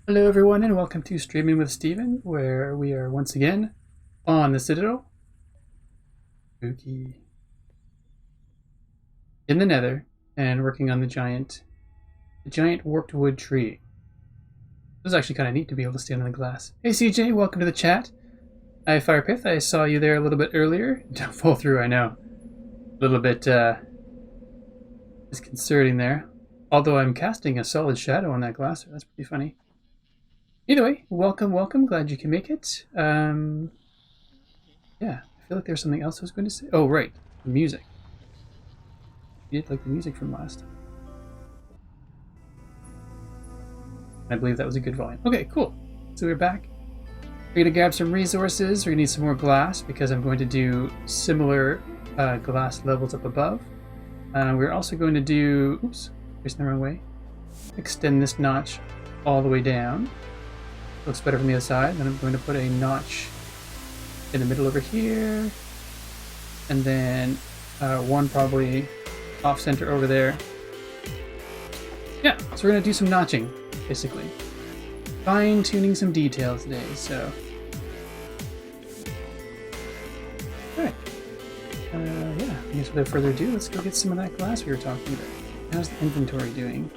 Hello everyone and welcome to Streaming with Steven, where we are once again on the Citadel. Spooky. In the Nether and working on the giant warped wood tree. This is actually kind of neat to be able to stand on the glass. Hey CJ, welcome to the chat. Hi Firepith, I saw you there a little bit earlier. Don't fall through, I know. A little bit disconcerting there. Although I'm casting a solid shadow on that glass, that's pretty funny. Either way, welcome. Glad you can make it. Yeah, I feel like there's something else I was going to say. Oh, right, the music. You did like the music from last time. I believe that was a good volume. Okay, cool. So we're back. We're going to grab some resources. We're going to need some more glass because I'm going to do similar glass levels up above. We're also going to do... Oops, facing the wrong way. Extend this notch all the way down. Looks better from the other side. Then I'm going to put a notch in the middle over here. And then one probably off center over there. Yeah, so we're going to do some notching, basically. Fine-tuning some details today, so... Alright. Yeah, I guess without further ado, let's go get some of that glass we were talking about. How's the inventory doing?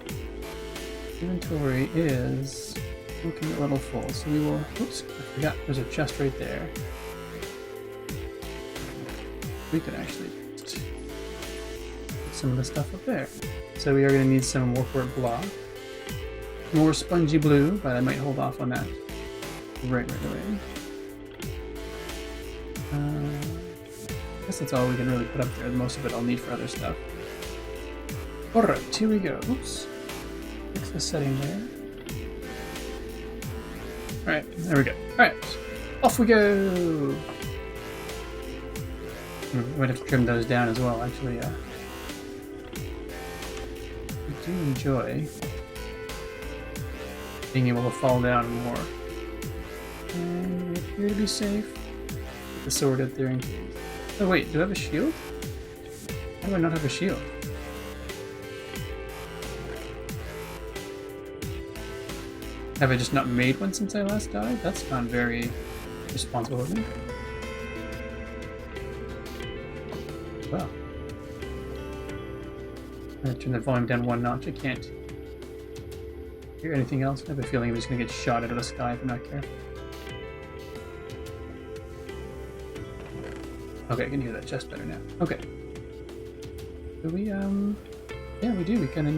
Inventory is looking a little full, so we will... Oops, I forgot there's a chest right there. We could actually put some of the stuff up there. So we are going to need some workboard block. More spongy blue, but I might hold off on that right away. I guess that's all we can really put up there. Most of it I'll need for other stuff. Alright, here we go. Oops. Fix the setting there. Alright, there we go. Alright, off we go! Might have to trim those down as well, actually. I do enjoy being able to fall down more. And we appear to be safe. Put the sword out there in case. Oh wait, do I have a shield? How do I not have a shield? Have I just not made one since I last died? That's not very responsible of me. Well. I'm gonna turn the volume down one notch. I can't hear anything else. I have a feeling I'm just gonna get shot out of the sky if I'm not careful. Okay, I can hear that chest better now. Okay. Do we, yeah, we do. We kind of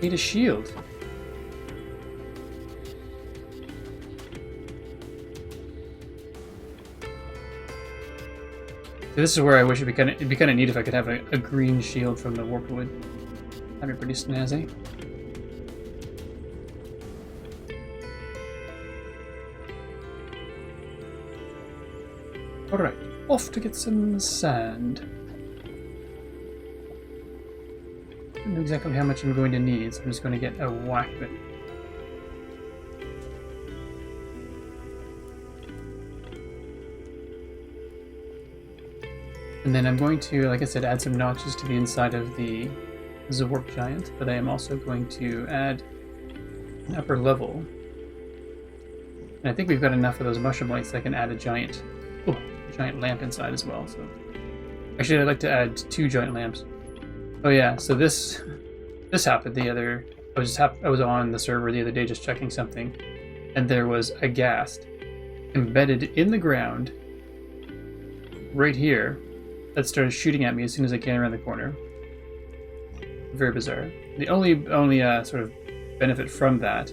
need a shield. So this is where I wish it'd be kind of neat if I could have a green shield from the warped wood. That'd be pretty snazzy. Alright, off to get some sand. I don't know exactly how much I'm going to need, so I'm just going to get a whack of it. And then I'm going to, like I said, add some notches to the inside of the warped giant, but I am also going to add an upper level. And I think we've got enough of those mushroom lights that I can add a giant lamp inside as well. So actually, I'd like to add 2 giant lamps. Oh yeah, so this happened the other. I was on the server the other day just checking something, and there was a ghast embedded in the ground right here that started shooting at me as soon as I came around the corner. Very bizarre. The only sort of benefit from that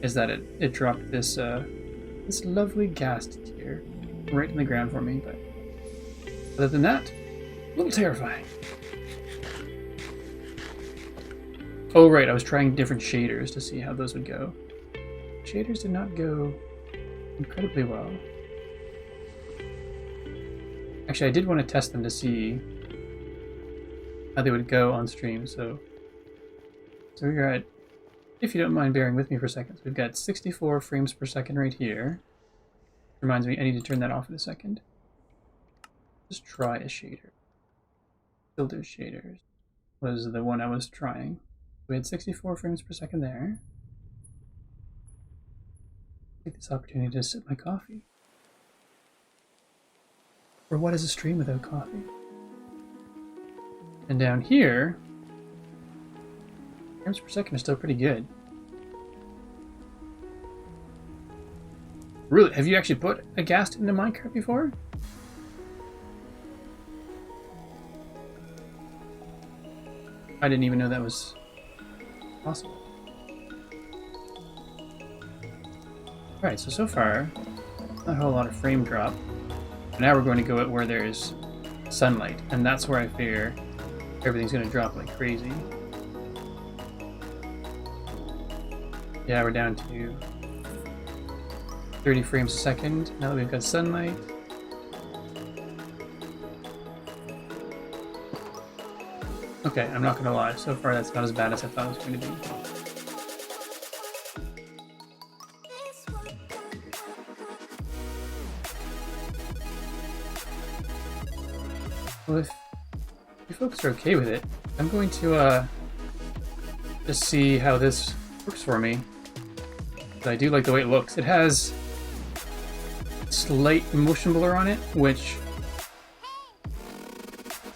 is that it dropped this this lovely ghast tier right in the ground for me, but other than that, a little terrifying. Oh right, I was trying different shaders to see how those would go. Shaders did not go incredibly well. Actually, I did want to test them to see how they would go on stream, so we're at, if you don't mind bearing with me for a second, so we've got 64 frames per second right here. Reminds me, I need to turn that off in a second. Just try a shader. Filter shaders was the one I was trying. We had 64 frames per second there. Take this opportunity to sip my coffee. Or what is a stream without coffee? And down here, frames per second is still pretty good. Really? Have you actually put a ghast into Minecraft before? I didn't even know that was possible. Alright, so far, not a whole lot of frame drop. Now we're going to go out where there's sunlight, and that's where I fear everything's going to drop like crazy. Yeah, we're down to 30 frames a second now that we've got sunlight. Okay, I'm not gonna lie, so far that's not as bad as I thought it was going to be. Well, if you folks are okay with it, I'm going to just see how this works for me. But I do like the way it looks. It has slight motion blur on it, which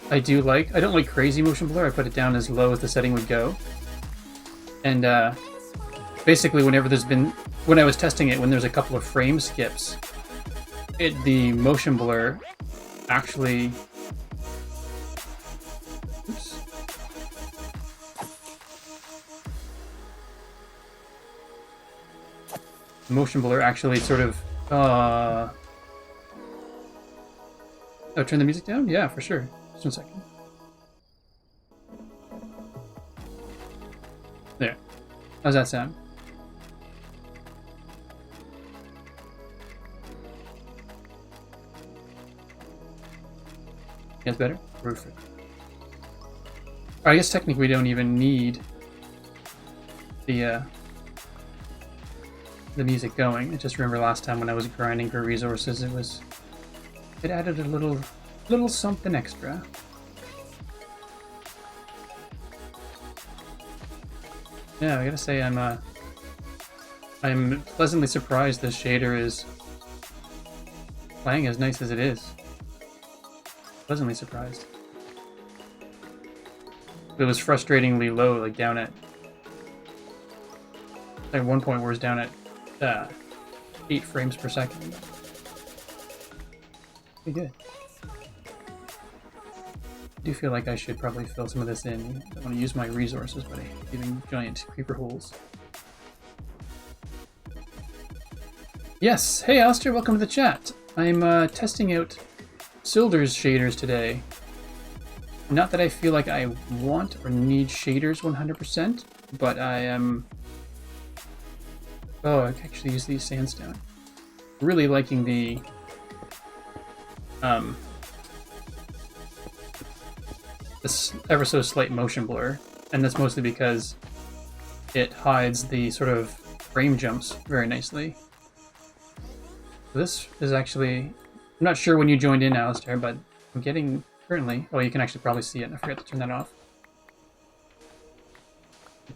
I do like. I don't like crazy motion blur. I put it down as low as the setting would go. And basically when I was testing it, when there's a couple of frame skips, the motion blur actually... Oops. Motion blur actually sort of... Oh, turn the music down? Yeah, for sure. Just 1 second. There. How's that sound? That's better? Perfect. I guess technically we don't even need the music going. I just remember last time when I was grinding for resources, it added a little something extra. Yeah, I gotta say I'm pleasantly surprised this shader is playing as nice as it is. Pleasantly surprised. It was frustratingly low, like down at one point where it's down at 8 frames per second. Pretty good. I do feel like I should probably fill some of this in. I don't want to use my resources by giving giant creeper holes. Yes! Hey Alistair, welcome to the chat. I'm testing out Silder's shaders today. Not that I feel like I want or need shaders 100%, but I am... Oh, I can actually use these sandstone. Really liking the... this ever so slight motion blur, and that's mostly because it hides the sort of frame jumps very nicely. So this is actually... I'm not sure when you joined in, Alistair, but I'm getting currently... Oh, you can actually probably see it. I forgot to turn that off.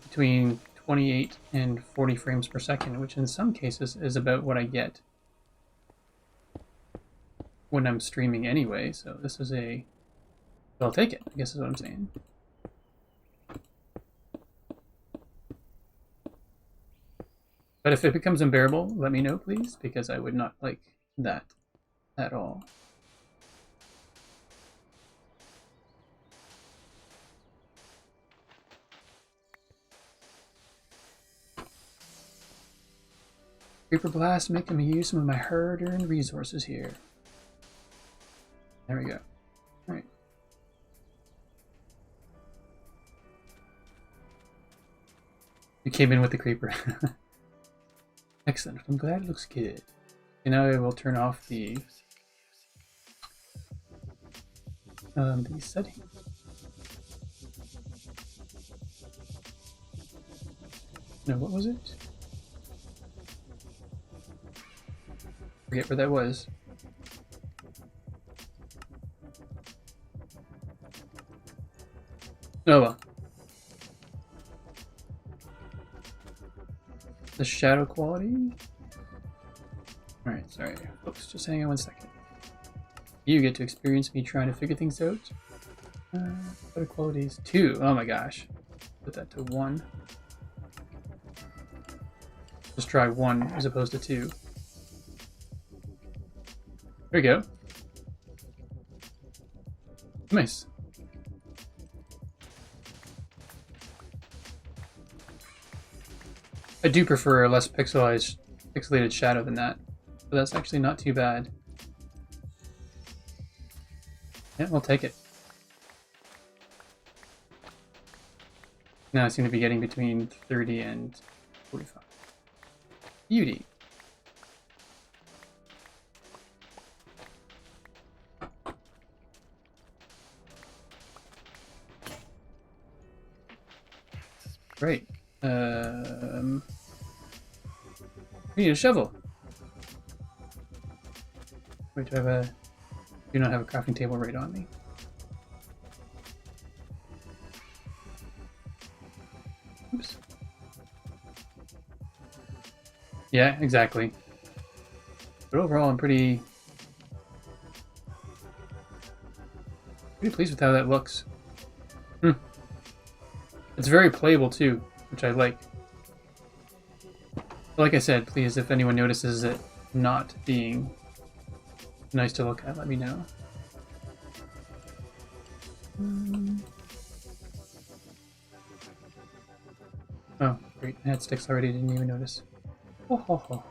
Between 28 and 40 frames per second, which in some cases is about what I get when I'm streaming anyway, so this is a... I'll take it, I guess is what I'm saying. But if it becomes unbearable, let me know, please, because I would not like that at all. Creeper Blast, making me use some of my hard-earned resources here. There we go. Alright. You came in with the creeper. Excellent. I'm glad it looks good. And now I will turn off the settings. No, what was it? Forget where that was. Oh well. The shadow quality? Alright, sorry. Folks, just hang on 1 second. You get to experience me trying to figure things out. Better qualities. 2. Oh my gosh. Put that to 1. Just try 1 as opposed to 2. There we go. Nice. I do prefer a less pixelated shadow than that, but that's actually not too bad. Yeah, we'll take it. Now I seem to be getting between 30 and 45. Beauty. Great. We need a shovel. Wait, do not have a crafting table right on me. Oops. Yeah, exactly. But overall, I'm pretty pleased with how that looks. It's very playable too, which I like. But like I said, please, if anyone notices it not being nice to look at, let me know. Oh, great. I had sticks already, didn't even notice. Oh, ho, ho.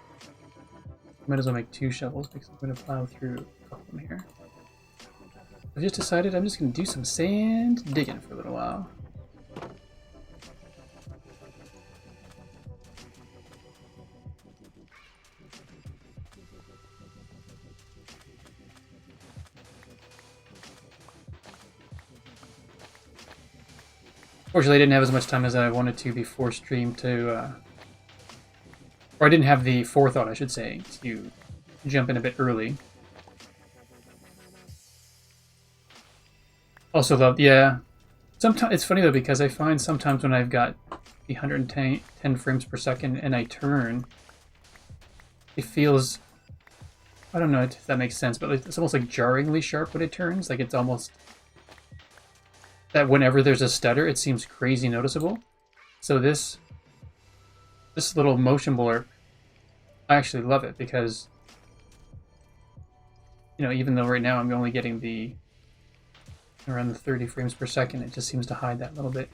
Might as well make 2 shovels because I'm going to plow through a couple of them here. I've just decided I'm just going to do some sand digging for a little while. Fortunately, I didn't have as much time as I wanted to before stream to, or I didn't have the forethought, I should say, to jump in a bit early. Also love, yeah. Sometimes it's funny though because I find sometimes when I've got the 110 frames per second and I turn, it feels, I don't know if that makes sense, but it's almost like jarringly sharp when it turns. Like it's almost that whenever there's a stutter, it seems crazy noticeable. So this little motion blur, I actually love it because, you know, even though right now I'm only getting the around the 30 frames per second, it just seems to hide that little bit.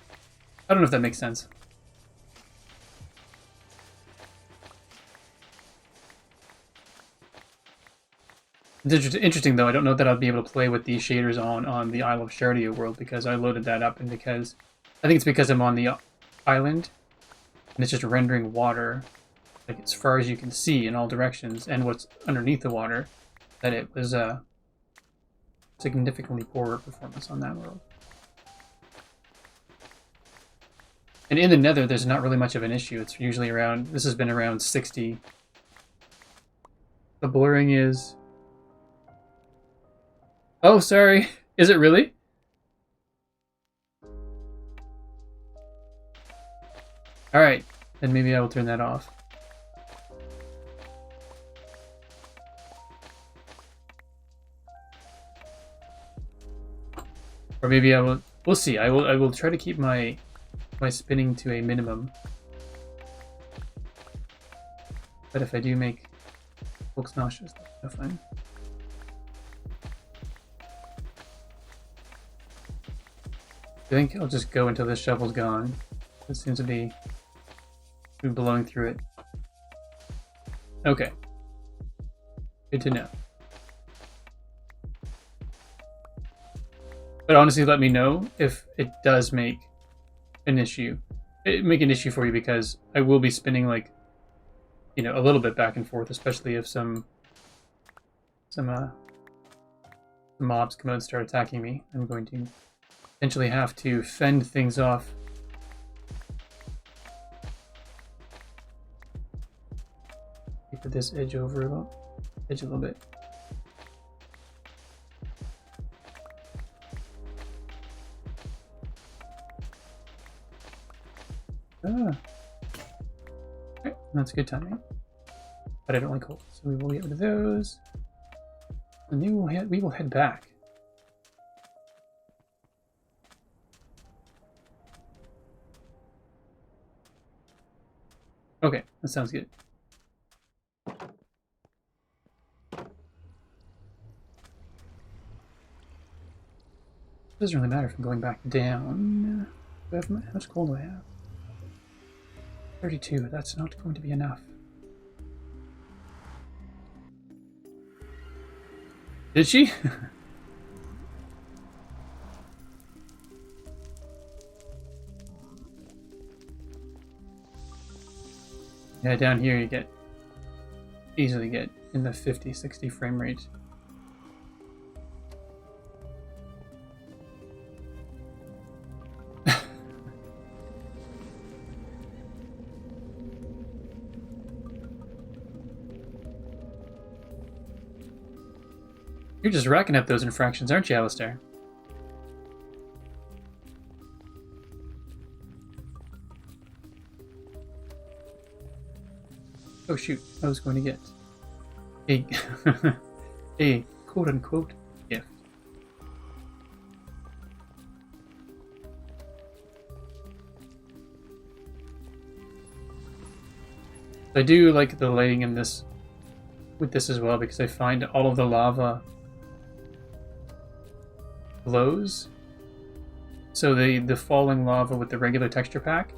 I don't know if that makes sense. It's interesting though. I don't know that I'll be able to play with these shaders on the Isle of Shardia world because I loaded that up and because I think it's because I'm on the island and it's just rendering water like as far as you can see in all directions and what's underneath the water, that it was a significantly poorer performance on that world. And in the Nether, there's not really much of an issue. It's usually around, this has been around 60. The blurring is... Oh, sorry. Is it really? Alright, then maybe I will turn that off. Or maybe I will... We'll see. I will try to keep my spinning to a minimum. But if I do make folks nauseous, that's no fun. I think I'll just go until this shovel's gone. It seems to be blowing through it. Okay. Good to know. But honestly, let me know if it does make an issue. Make an issue for you because I will be spinning like, you know, a little bit back and forth, especially if some mobs come out and start attacking me. I'm going to potentially have to fend things off. Put this edge over a little bit. Ah. Okay, that's good timing. but I don't like holes, so we will get rid of those. And then we will head back. Okay, that sounds good. Doesn't really matter if I'm going back down. How much coal do I have? 32. That's not going to be enough. Did she? Yeah, down here you easily get in the 50, 60 frame rate. You're just racking up those infractions, aren't you, Alistair? Oh shoot, I was going to get a, a quote-unquote gift. I do like the lighting in this, with this as well, because I find all of the lava glows. So the falling lava with the regular texture pack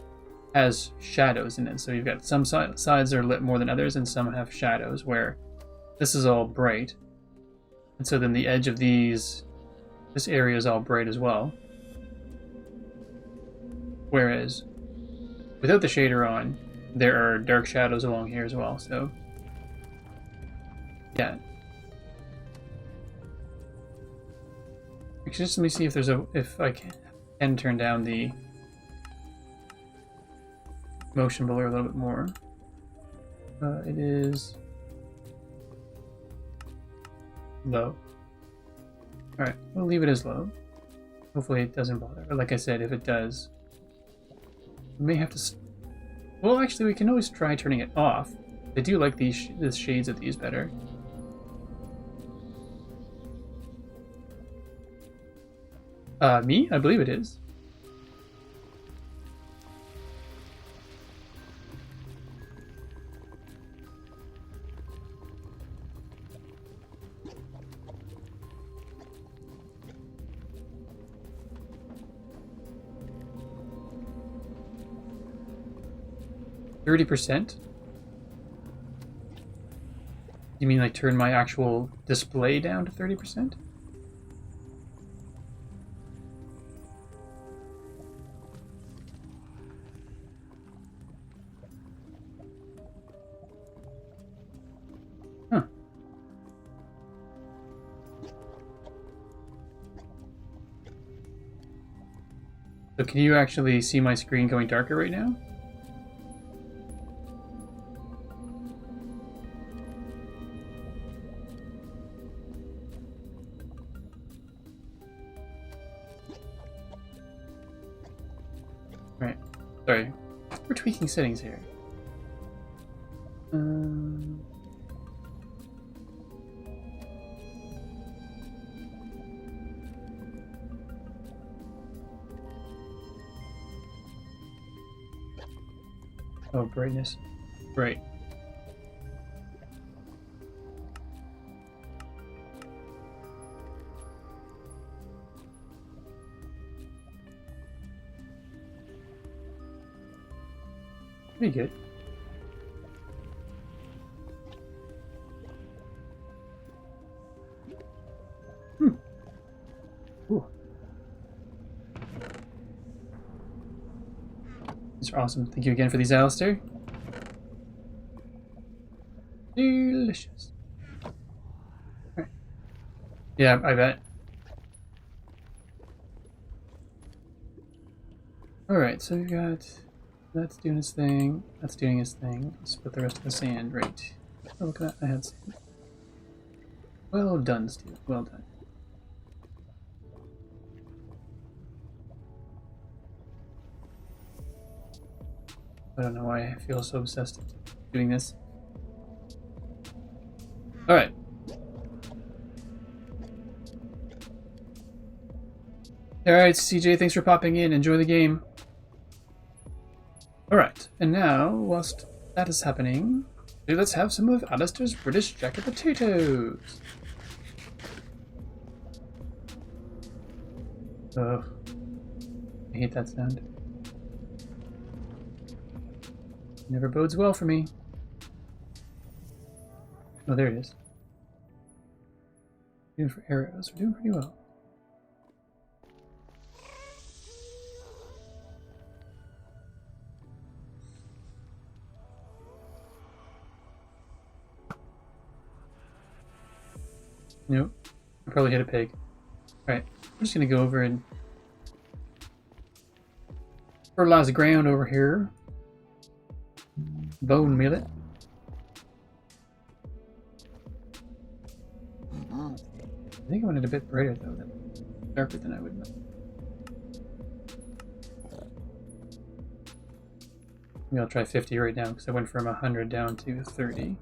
has shadows in it. So you've got some sides are lit more than others, and some have shadows, where this is all bright. And so then the edge of this area is all bright as well. Whereas without the shader on, there are dark shadows along here as well. So yeah. Actually, just let me see if I can turn down the motion blur a little bit more. It is low. Alright, we'll leave it as low. Hopefully it doesn't bother. Or like I said, if it does, we may have to... Well, actually, we can always try turning it off. I do like the shades of these better. Me? I believe it is. %? You mean like turn my actual display down to 30%? Huh. So can you actually see my screen going darker right now? Right. Sorry. We're tweaking settings here. Oh, brightness. Right. Pretty good. Ooh. These are awesome. Thank you again for these, Alistair. Delicious. Right. Yeah, I bet. Alright, so we've got... That's doing its thing. That's doing its thing. Let's put the rest of the sand right. Oh, look at that. I had sand. Well done, Steve. Well done. I don't know why I feel so obsessed with doing this. Alright. Alright, CJ, thanks for popping in. Enjoy the game. Alright, and now, whilst that is happening, let's have some of Alistair's British jacket potatoes. Oh, I hate that sound. Never bodes well for me. Oh, there it is. Doing for arrows. We're doing pretty well. Nope. I probably hit a pig. Alright. I'm just gonna go over and fertilize the ground over here. Bone meal it. I think I wanted a bit brighter though, darker than I would know. Maybe I'll try 50 right now because I went from 100 down to 30.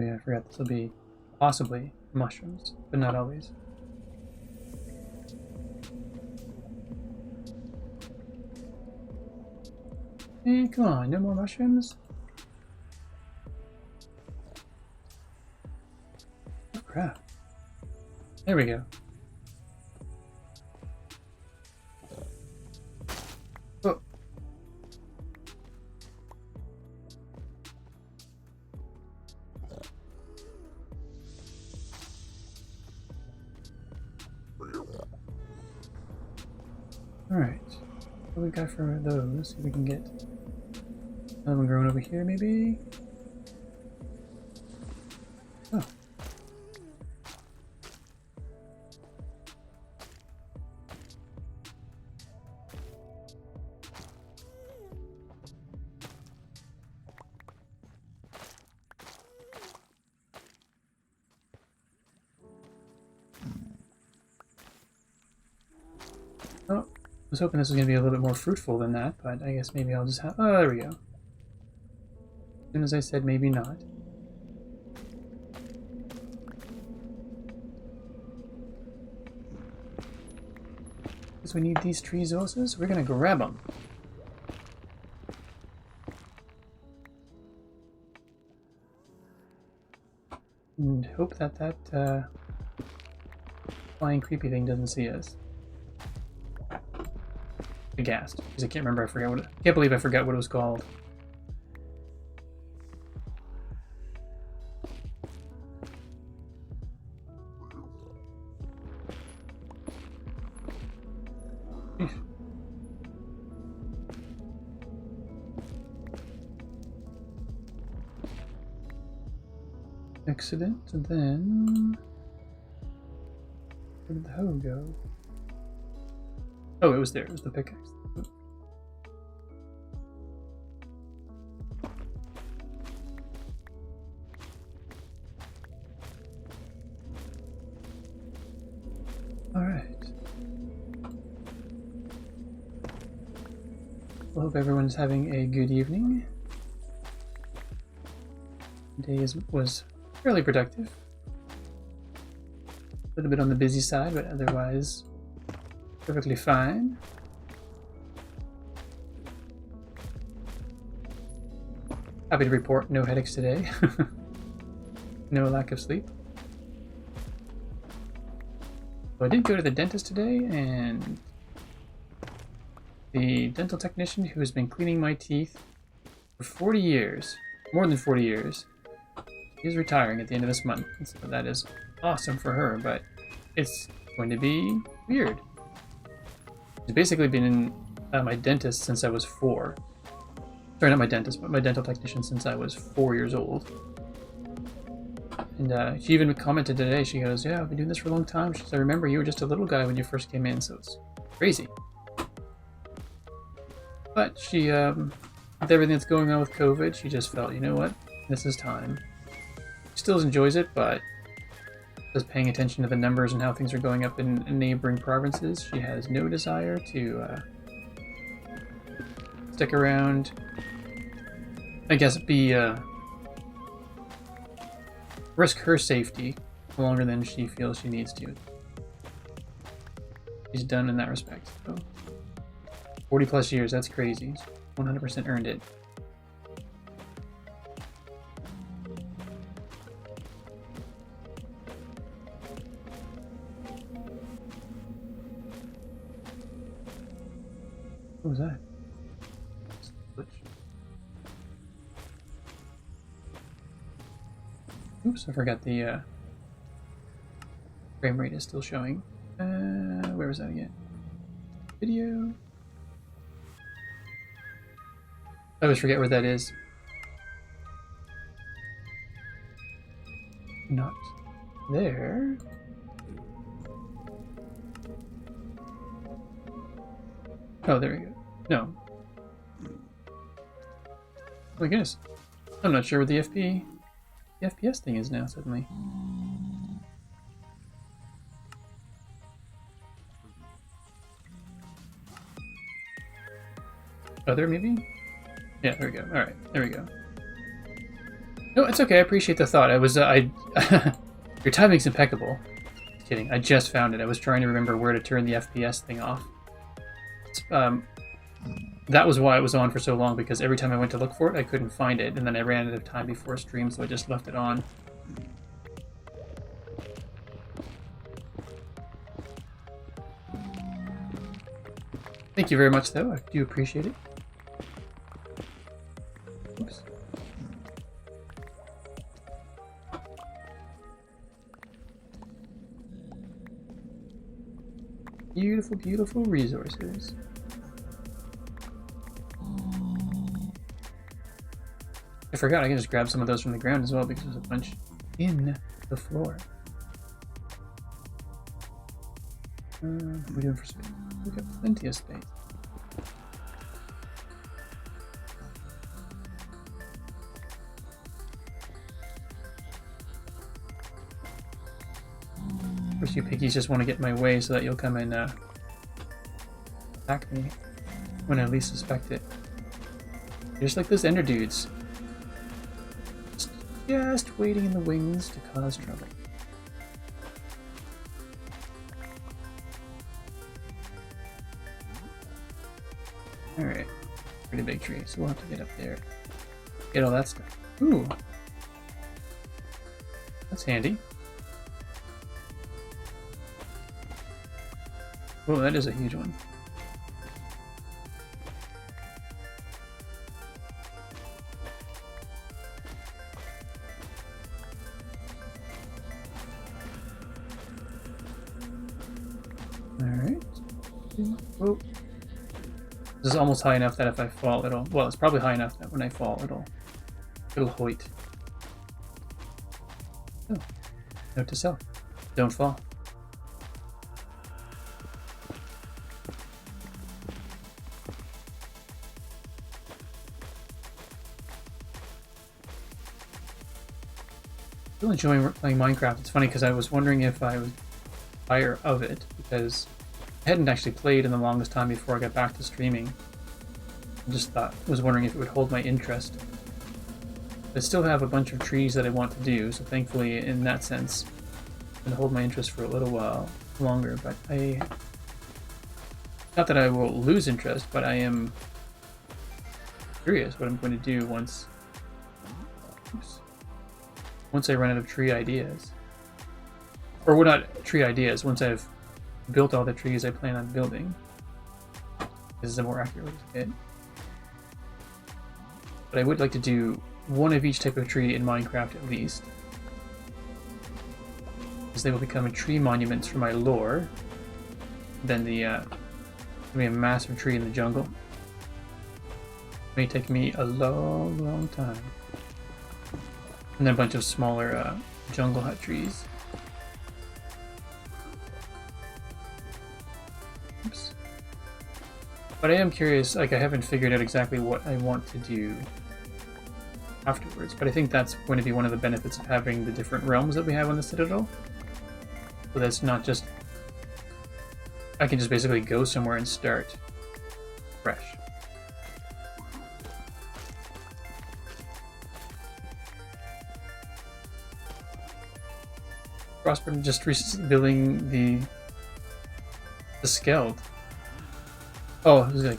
Oh yeah, I forgot this will be possibly mushrooms, but not always. Hey, come on, no more mushrooms? Oh crap. There we go. Oh. Alright. What we got for those? See if we can get another one growing over here, maybe? Oh. Oh, I was hoping this was going to be a little bit more fruitful than that, but I guess maybe I'll just have... Oh, there we go. As soon as I said maybe not. Because we need these trees also, so we're going to grab them. And hope that that flying creepy thing doesn't see us. Aghast, because I can't remember. I can't believe I forgot what it was called. Excellent, and then where did the hoe go? Oh, it was there. It was the pickaxe. All right. Well, hope everyone's having a good evening. The day was fairly productive. A little bit on the busy side, but otherwise perfectly fine. Happy to report no headaches today. No lack of sleep. So I did go to the dentist today, and the dental technician who has been cleaning my teeth for 40 years, more than 40 years, is retiring at the end of this month. So that is awesome for her, but it's going to be weird. She's basically been my dentist since I was 4. Sorry, not my dentist, but my dental technician since I was 4 years old. And she even commented today, she goes, yeah, I've been doing this for a long time. She said, I remember you were just a little guy when you first came in, so it's crazy. But she with everything that's going on with COVID, she just felt, you know what, this is time. She still enjoys it, but just paying attention to the numbers and how things are going up in neighboring provinces, she has no desire to stick around. I guess risk her safety longer than she feels she needs to. She's done in that respect. So 40 plus years, that's crazy. 100% earned it. What was that? Oops, I forgot the frame rate is still showing. Where was that again? Video. I always forget where that is. Not there. Oh, there we go. No. Oh my goodness. I'm not sure what the FPS thing is now suddenly. Other maybe? Yeah, there we go. Alright, there we go. No, it's okay, I appreciate the thought. Your timing's impeccable. Just kidding, I just found it. I was trying to remember where to turn the FPS thing off. That was why it was on for so long, because every time I went to look for it, I couldn't find it, and then I ran out of time before stream, so I just left it on. Thank you very much, though. I do appreciate it. Oops. Beautiful, beautiful resources. I forgot I can just grab some of those from the ground as well because there's a bunch in the floor. What are we doing for space? We've got plenty of space. Of course, you piggies just want to get in my way so that you'll come and attack me when I least suspect it. Just like those ender dudes. Just waiting in the wings to cause trouble. Alright. Pretty big tree, so we'll have to get up there. Get all that stuff. Ooh. That's handy. Oh, that is a huge one. Alright. Oh. This is almost high enough that if I fall, it'll... Well, it's probably high enough that when I fall, it'll hoit. Oh. Note to self. Don't fall. Still enjoying playing Minecraft. It's funny because I was wondering if I was tired of it because I hadn't actually played in the longest time before I got back to streaming. I just was wondering if it would hold my interest. I still have a bunch of trees that I want to do, so thankfully in that sense it's going to hold my interest for a little while longer, but not that I will lose interest, but I am curious what I'm going to do once I run out of tree ideas. Or well, not tree ideas, once I've built all the trees I plan on building. This is a more accurate way to say it. But I would like to do one of each type of tree in Minecraft at least. Because they will become tree monuments for my lore. Then it'll be a massive tree in the jungle. It may take me a long, long time. And then a bunch of smaller jungle hut trees. Oops. But I am curious, like I haven't figured out exactly what I want to do afterwards, but I think that's going to be one of the benefits of having the different realms that we have on the Citadel. So that's not just... I can just basically go somewhere and start fresh. Prosper just building the Skeld. Oh, it was like...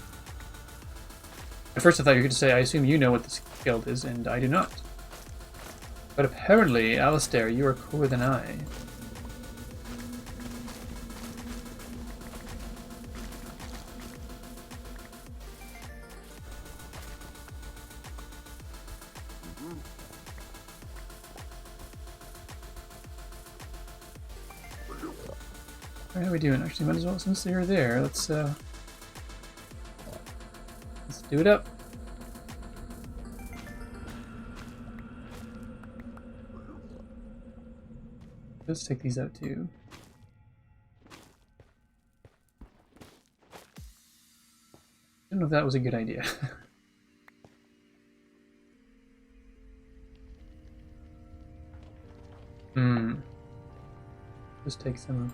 At first I thought you were going to say, I assume you know what the Skeld is, and I do not. But apparently, Alistair, you are cooler than I. How are we doing? Actually, might as well, since you're there, let's do it up. Let's take these out too. I don't know if that was a good idea. Just take some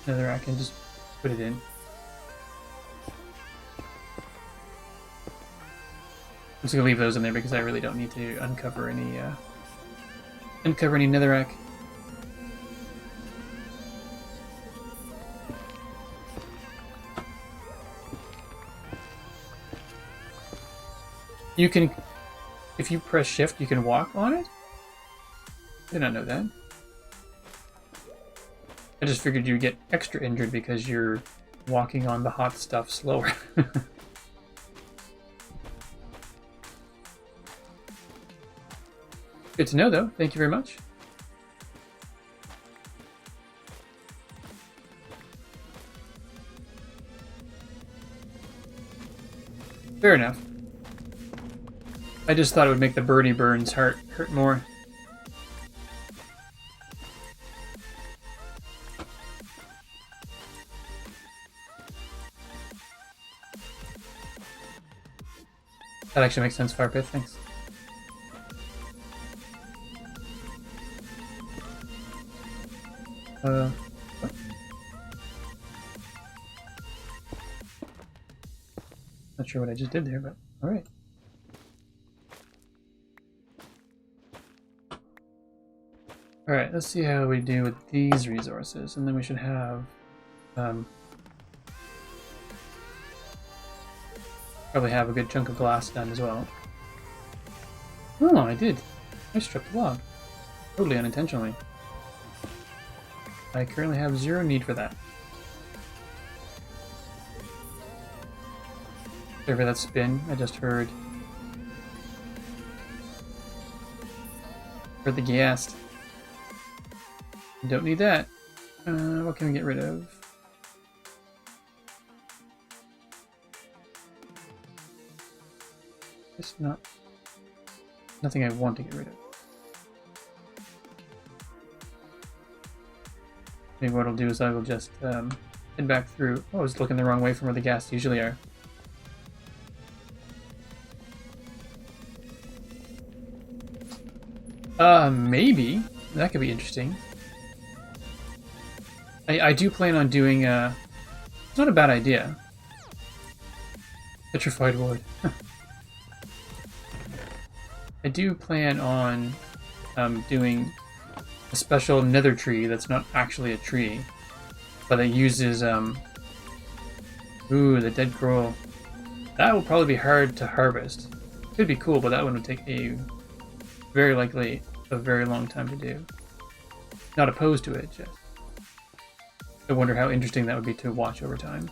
netherrack and just put it in. I'm just gonna leave those in there because I really don't need to uncover any netherrack. You can, if you press shift, you can walk on it? I did not know that. I just figured you'd get extra injured because you're walking on the hot stuff slower. Good to know, though. Thank you very much. Fair enough. I just thought it would make the birdie burns hurt more. That actually makes sense, Firepith, thanks. What? Not sure what I just did there, but alright. Alright, let's see how we do with these resources, and then we should have probably have a good chunk of glass done as well. Oh, I did. I struck the log. Totally unintentionally. I currently have zero need for that. Sorry for that spin. I just heard the ghast. Don't need that. What can we get rid of? Just nothing I want to get rid of. Maybe what I'll do is I will just head back through. Oh, I was looking the wrong way from where the ghasts usually are. Maybe. That could be interesting. I do plan on doing, it's not a bad idea. Petrified wood. I do plan on doing a special nether tree that's not actually a tree, but it uses, ooh, the dead coral. That will probably be hard to harvest. Could be cool, but that one would take very likely a very long time to do. Not opposed to it, just. I wonder how interesting that would be to watch over time.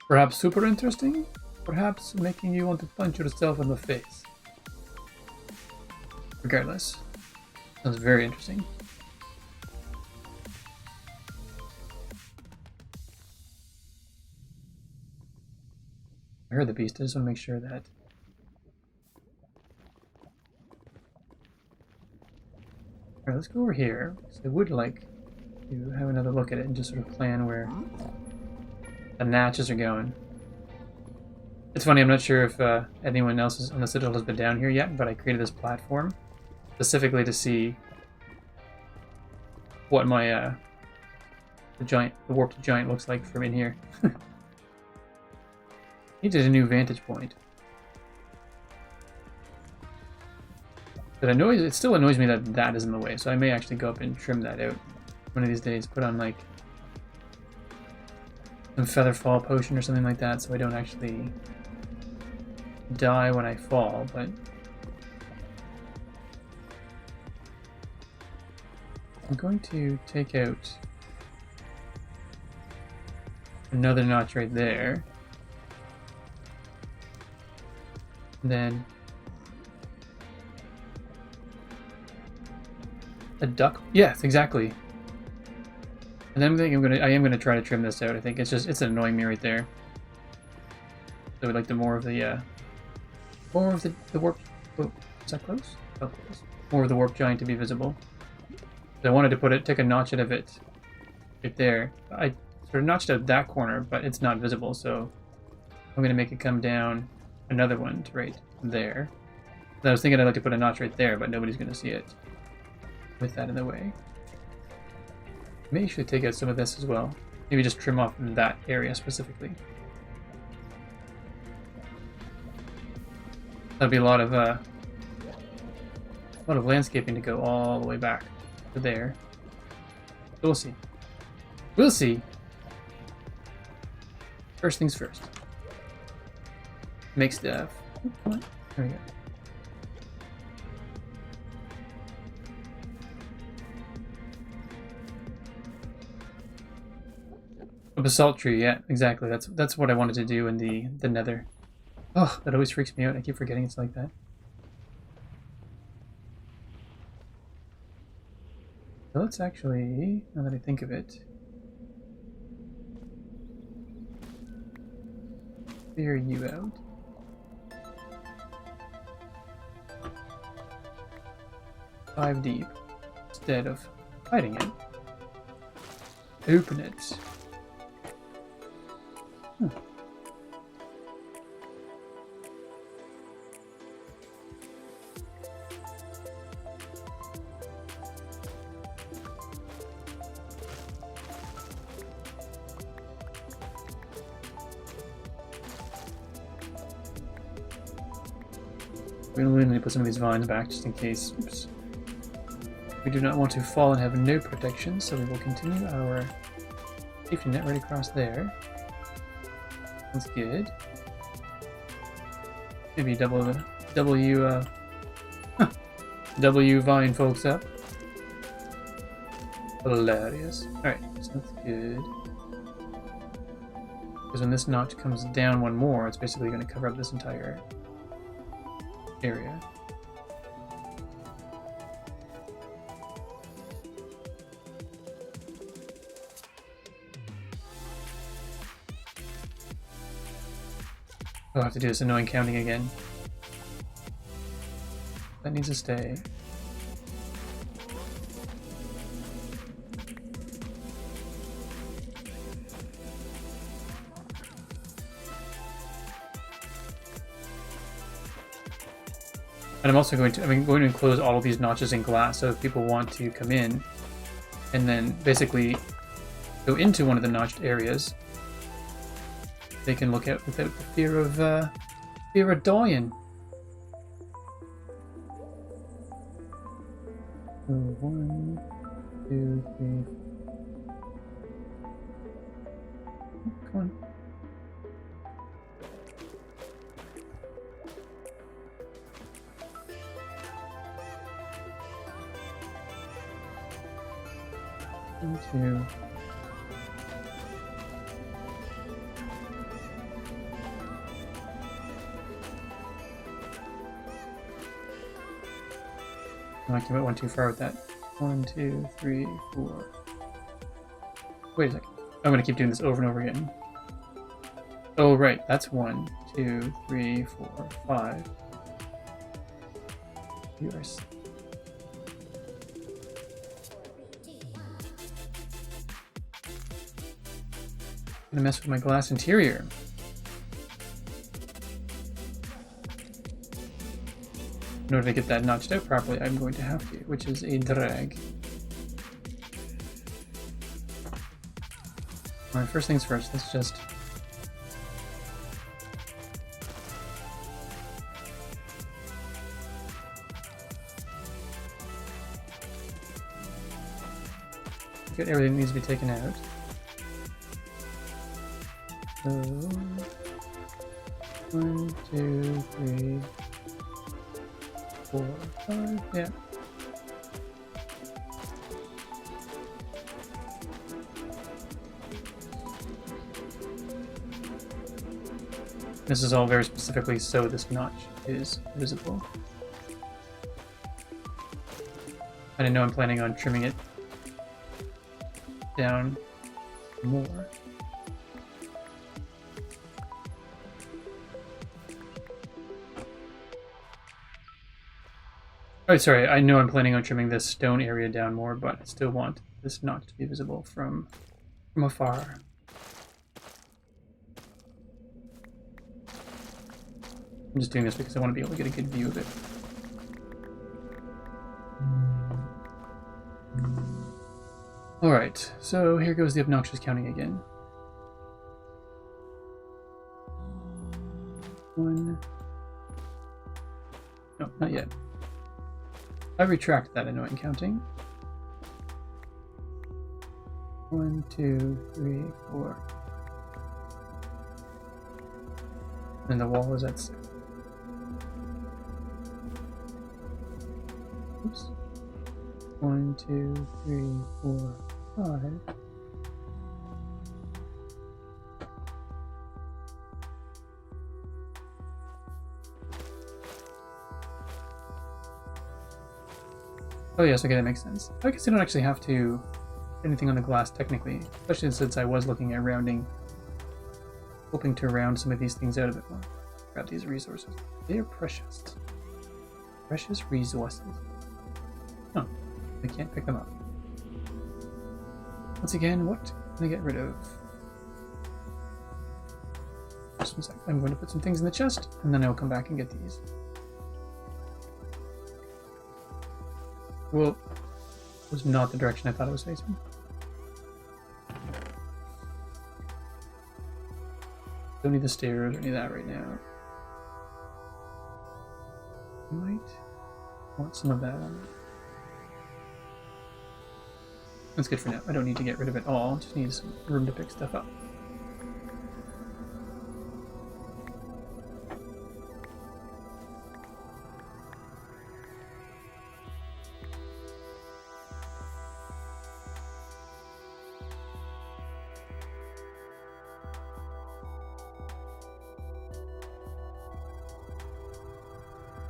Perhaps super interesting? Perhaps making you want to punch yourself in the face. Regardless, sounds very interesting. I heard the beast, I just want to make sure that... Alright, let's go over here, because I would like to have another look at it and just sort of plan where the natches are going. It's funny, I'm not sure if anyone else on the Citadel has been down here yet, but I created this platform specifically to see what my the warped giant looks like from in here. Needed a new vantage point. But it still annoys me that that is in the way, so I may actually go up and trim that out one of these days. Put on like some feather fall potion or something like that, so I don't actually die when I fall. But I'm going to take out another notch right there. And then a duck. Yes, exactly. And then I am gonna try to trim this out. I think it's annoying me right there. So we'd like more of the warp. Oh, is that close? Oh, close. More of the warp giant to be visible. So I wanted to take a notch out of it right there. I sort of notched out that corner, but it's not visible, so I'm gonna make it come down another one to right there. And I was thinking I'd like to put a notch right there, but nobody's gonna see it with that in the way. Maybe I should take out some of this as well. Maybe just trim off that area specifically. That'd be a lot of landscaping to go all the way back to there. We'll see. We'll see. First things first. Make stuff. Oh, come on. There we go. A basalt tree, yeah, exactly. That's what I wanted to do in the nether. Oh, that always freaks me out. I keep forgetting it's like that. So let's actually, now that I think of it, clear you out. Dive deep instead of hiding it. Open it. We're going to need to put some of these vines back just in case. Oops. We do not want to fall and have no protection, so we will continue our safety net right across there. That's good. Maybe double W vine folks up. Hilarious. Alright, so that's good. Because when this notch comes down one more, it's basically going to cover up this entire area. I'll have to do this annoying counting again. That needs to stay. And I'm also going to enclose all of these notches in glass, so if people want to come in and then basically go into one of the notched areas, they can look out without the fear of dying. So 1, 2, 3. Come on. One, 2. I went one too far with that. 1, 2, 3, 4. Wait a second. I'm gonna keep doing this over and over again. Oh right, that's 1, 2, 3, 4, 5. You are. gonna mess with my glass interior. In order to get that notched out properly, I'm going to have to, which is a drag. Alright, first things first, let's just... get everything that needs to be taken out. So... 1, 2, 3... 4, 5, yeah. This is all very specifically so this notch is visible. And I know I'm planning on trimming it down more. Oh, sorry, I know I'm planning on trimming this stone area down more, but I still want this notch to be visible from afar. I'm just doing this because I want to be able to get a good view of it. Alright, so here goes the obnoxious counting again. 1. No, not yet. I retract that annoying counting. 1, 2, 3, 4. And the wall is at 6. Oops. 1, 2, 3, 4, 5. Oh yes, okay, that makes sense. I guess I don't actually have to put anything on the glass technically, especially since I was looking at rounding, hoping to round some of these things out a bit more. Grab these resources. They are precious. Precious resources. Oh, I can't pick them up. Once again, what can I get rid of? Just one sec. I'm going to put some things in the chest, and then I'll come back and get these. Well, it was not the direction I thought it was facing. Don't need the stairs or any of that right now. I might want some of that on. That's good for now. I don't need to get rid of it all. Just need some room to pick stuff up.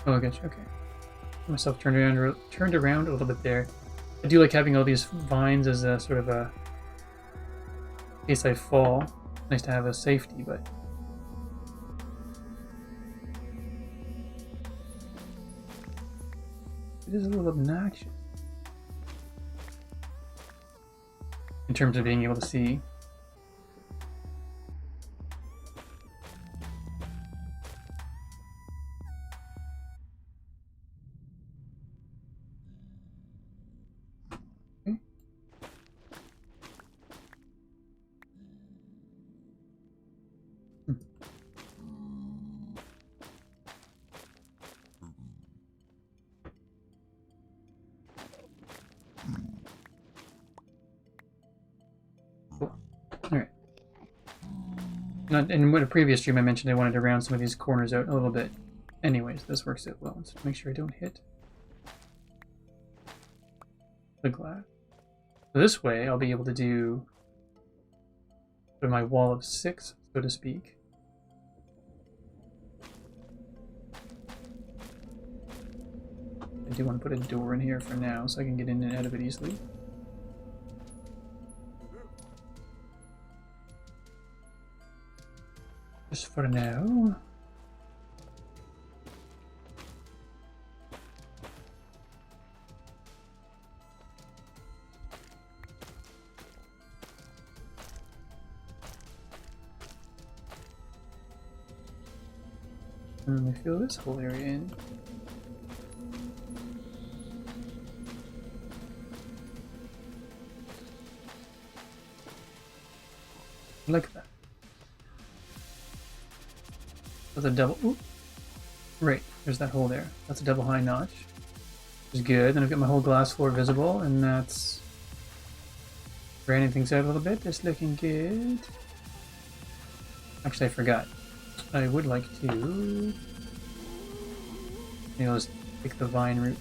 Oh, I gotcha. Okay. Myself turned around a little bit there. I do like having all these vines as a sort of a in case I fall. Nice to have a safety, but it is a little obnoxious in terms of being able to see. In a previous stream I mentioned I wanted to round some of these corners out a little bit. Anyways, this works out well. So make sure I don't hit the glass. So this way I'll be able to do my wall of 6, so to speak. I do want to put a door in here for now so I can get in and out of it easily. Just for now. And we fill this whole area in. Like that. That's a double. Ooh. Right, there's that hole there. That's a double high notch. Which is good. Then I've got my whole glass floor visible, and that's branding things out a little bit. That's looking good. Actually, I forgot. I would like to. Maybe I'll just pick the vine route.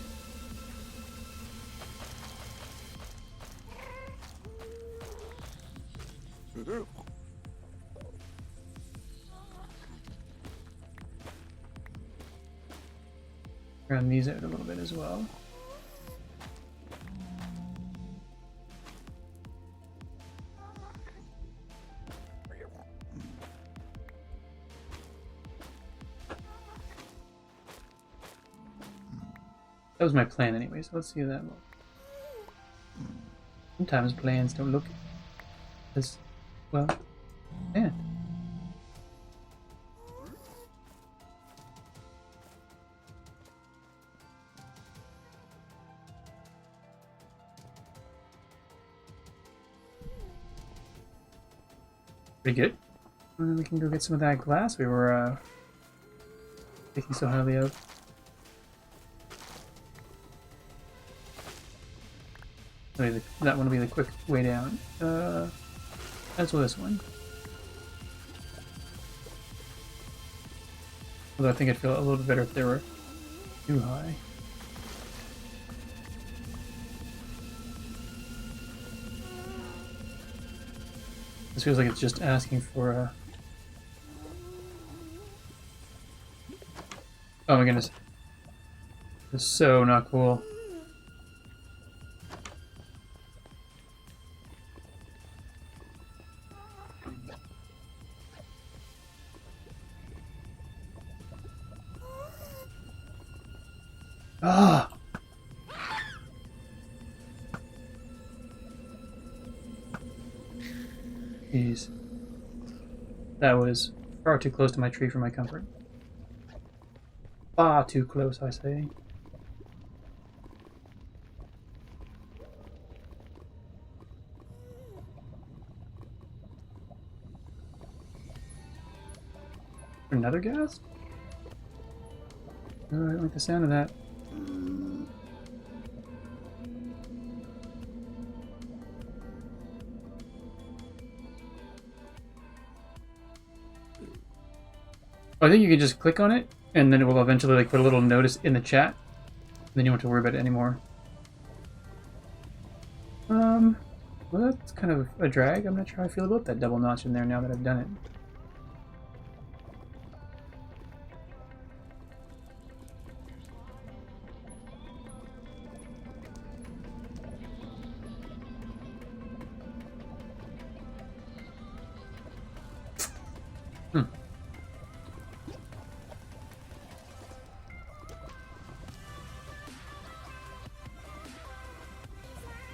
Round these out a little bit as well. That was my plan anyway, so let's see how that looks. Sometimes plans don't look as well. Yeah. Pretty good. And then we can go get some of that glass we were taking so highly of. That one will be the quick way down. As well this one. Although I think I'd feel a little bit better if they were too high. This feels like it's just asking for a... Oh my goodness. It's so not cool. Ah! Jeez. That was far too close to my tree for my comfort. Far too close, I say. Another ghast? Oh, I don't like the sound of that. I think you can just click on it, and then it will eventually like put a little notice in the chat. And then you don't have to worry about it anymore. Well, that's kind of a drag. I'm not sure how I feel about that double notch in there now that I've done it.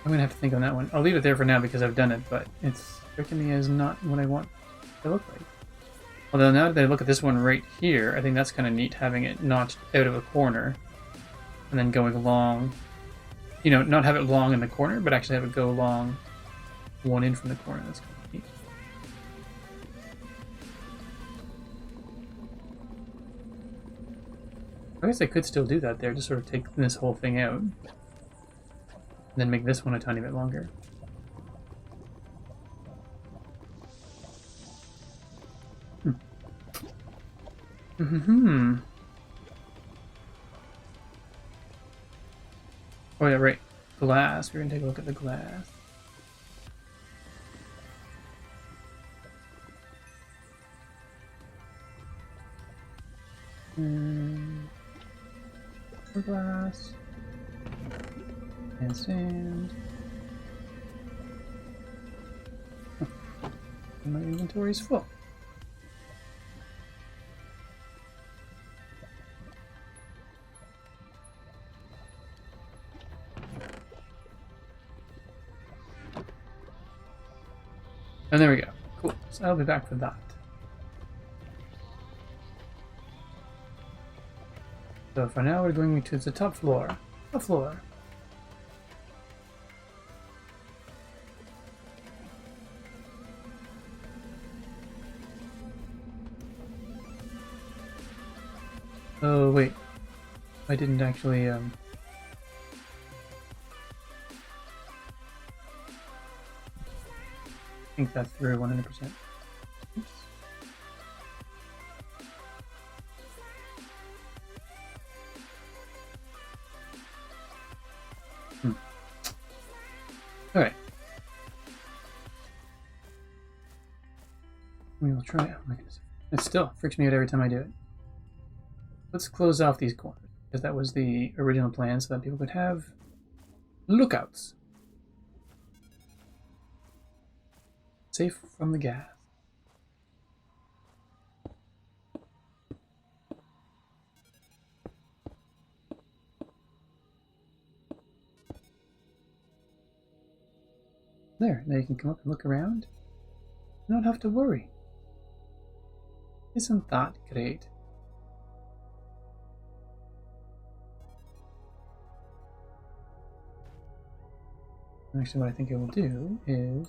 I'm gonna have to think on that one. I'll leave it there for now because I've done it, but it's striking me as not what I want it to look like. Although now that I look at this one right here, I think that's kind of neat having it notched out of a corner and then going along. You know, not have it long in the corner, but actually have it go along one in from the corner. That's kind of neat. I guess I could still do that there, just sort of take this whole thing out. And then make this one a tiny bit longer. Oh yeah, right. Glass. We're gonna take a look at the glass. Glass. And sand. My inventory is full. And there we go. Cool. So I'll be back for that. So for now, we're going to the top floor. Top floor. Oh, wait. I didn't actually, think that through 100%. Oops. Alright. We will try. Oh my goodness. It still freaks me out every time I do it. Let's close off these corners, because that was the original plan, so that people could have lookouts. Safe from the gas. There, now you can come up and look around. You don't have to worry. Isn't that great? Actually, what I think I will do is...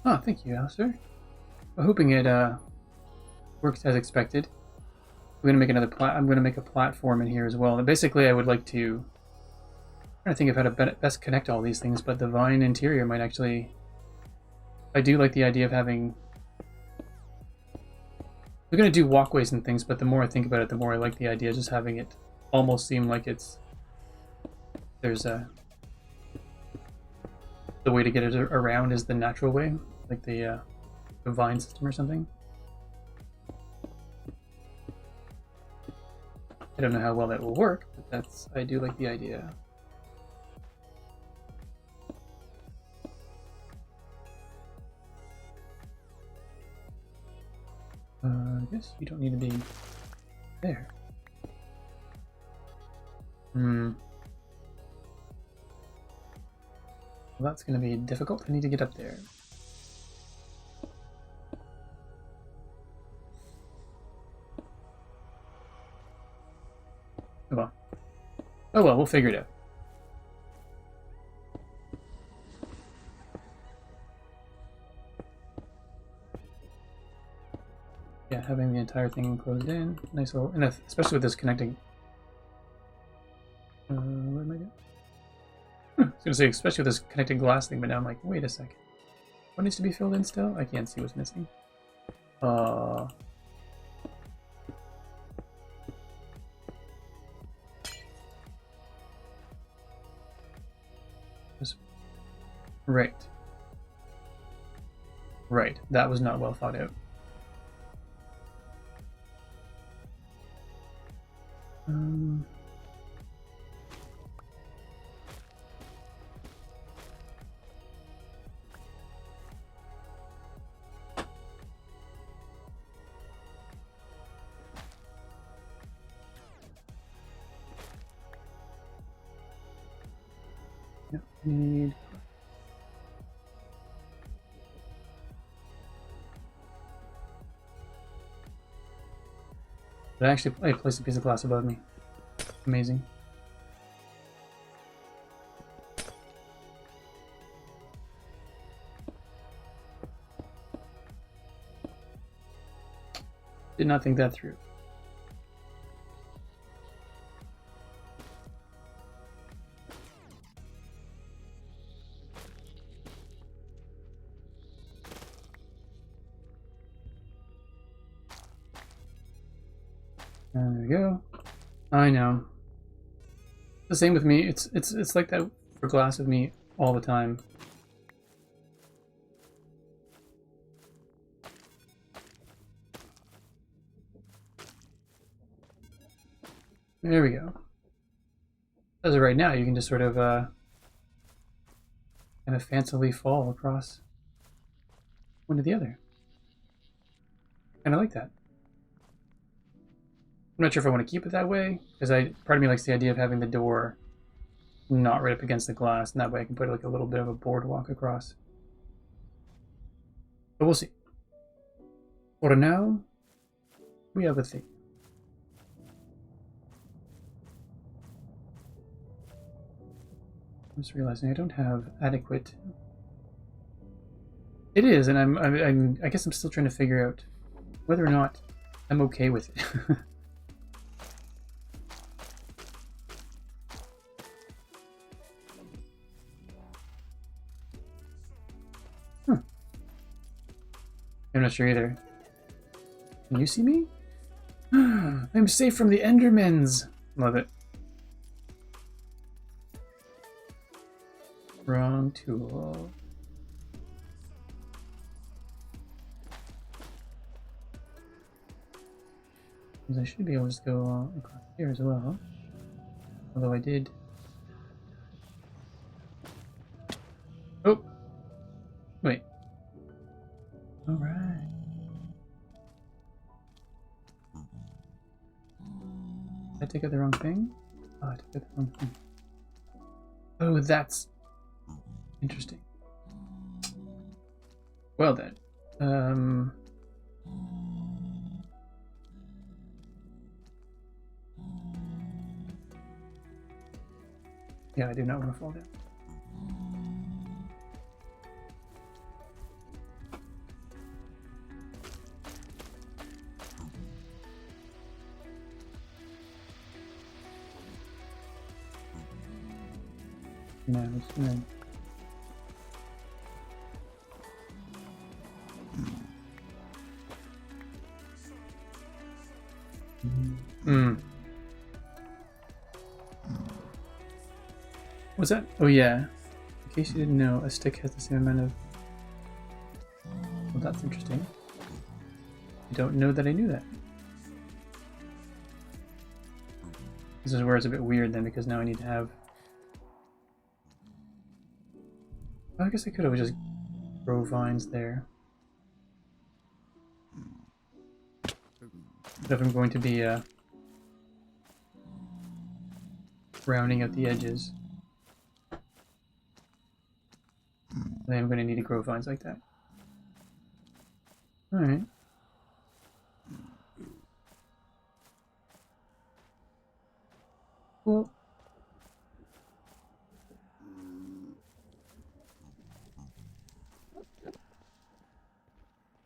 Oh, thank you, Alistair. I'm hoping it works as expected. We're gonna make another I'm gonna make a platform in here as well. And basically, I would like to. I'm trying to think of how to best connect all these things, but the vine interior might actually. I do like the idea of having. We're gonna do walkways and things, but the more I think about it, the more I like the idea of just having it almost seem like it's. There's a. The way to get it around is the natural way, like the vine system or something. I don't know how well that will work, but I do like the idea. I guess you don't need to be there. Well, that's going to be difficult. I need to get up there. Oh well, we'll figure it out. Yeah, having the entire thing enclosed in, nice little, and especially with this connecting. Where am I going? I was gonna say, especially with this connected glass thing, but now I'm like, wait a second. What needs to be filled in still? I can't see what's missing. Right. Right. That was not well thought out. Yep, need. But actually, I placed a piece of glass above me. Amazing. Did not think that through. There we go. I know. The same with me. It's like that for glass with me all the time. There we go. As of right now, you can just sort of kind of fancily fall across one to the other. And I like that. I'm not sure if I want to keep it that way, because part of me likes the idea of having the door not right up against the glass, and that way I can put like a little bit of a boardwalk across. But we'll see. For now, we have a thing. I'm just realizing I don't have adequate. It is, and I guess I'm still trying to figure out whether or not I'm okay with it. I'm not sure either. Can you see me? I'm safe from the Endermans! Love it. Wrong tool. Because I should be able to just go across here as well. Although I did. Oh! Wait. Alright. Did I take out the wrong thing? Oh, I took out the wrong thing. Oh, that's interesting. Well then. Yeah, I do not want to fall down. No, it's good. What's that? Oh yeah. In case you didn't know, a stick has the same amount of... Well, that's interesting. I don't know that I knew that. This is where it's a bit weird then, because now I need to have... Well, I guess I could have just grow vines there. But if I'm going to be rounding out the edges, then I'm going to need to grow vines like that. Alright. Cool.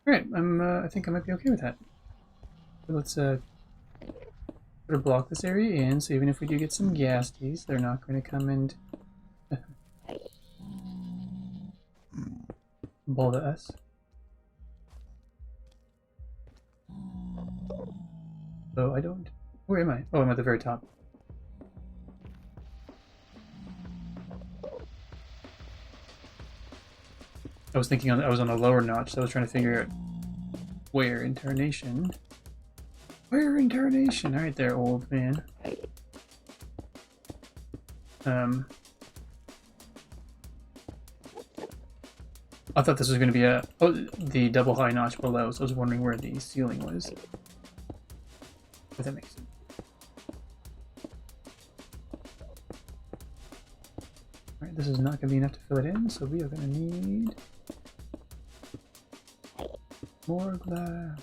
Alright, I think I might be okay with that. So let's sort of block this area in, so even if we do get some ghasties, they're not going to come and bother us. So I don't... Where am I? Oh, I'm at the very top. I was thinking I was on a lower notch, so I was trying to figure out where in tarnation. Where in tarnation? Alright there, old man. I thought this was going to be the double high notch below, so I was wondering where the ceiling was. If that makes sense. Alright, this is not going to be enough to fill it in, so we are going to need more glass.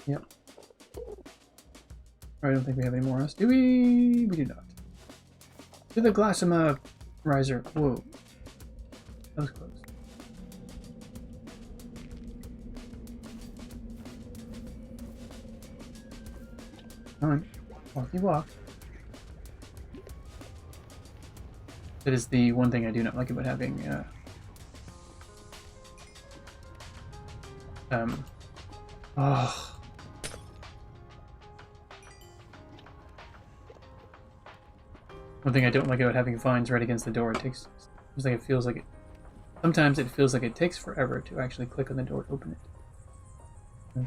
Yep. I don't think we have any more else. Do we? We do not. To the Glassima riser. Whoa. That was close. Come on. Walkie walk. That is the one thing I do not like about having oh. One thing I don't like about having vines right against the door, it feels like it sometimes it feels like it takes forever to actually click on the door to open it.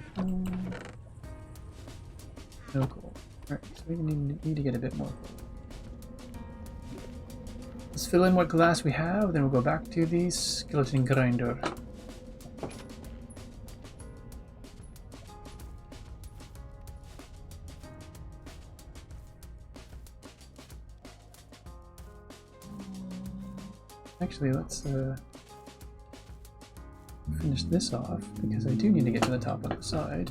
No gold. Alright, so we need to get a bit more gold. Let's fill in what glass we have, then we'll go back to the skeleton grinder. Actually, let's finish this off, because I do need to get to the top of the side.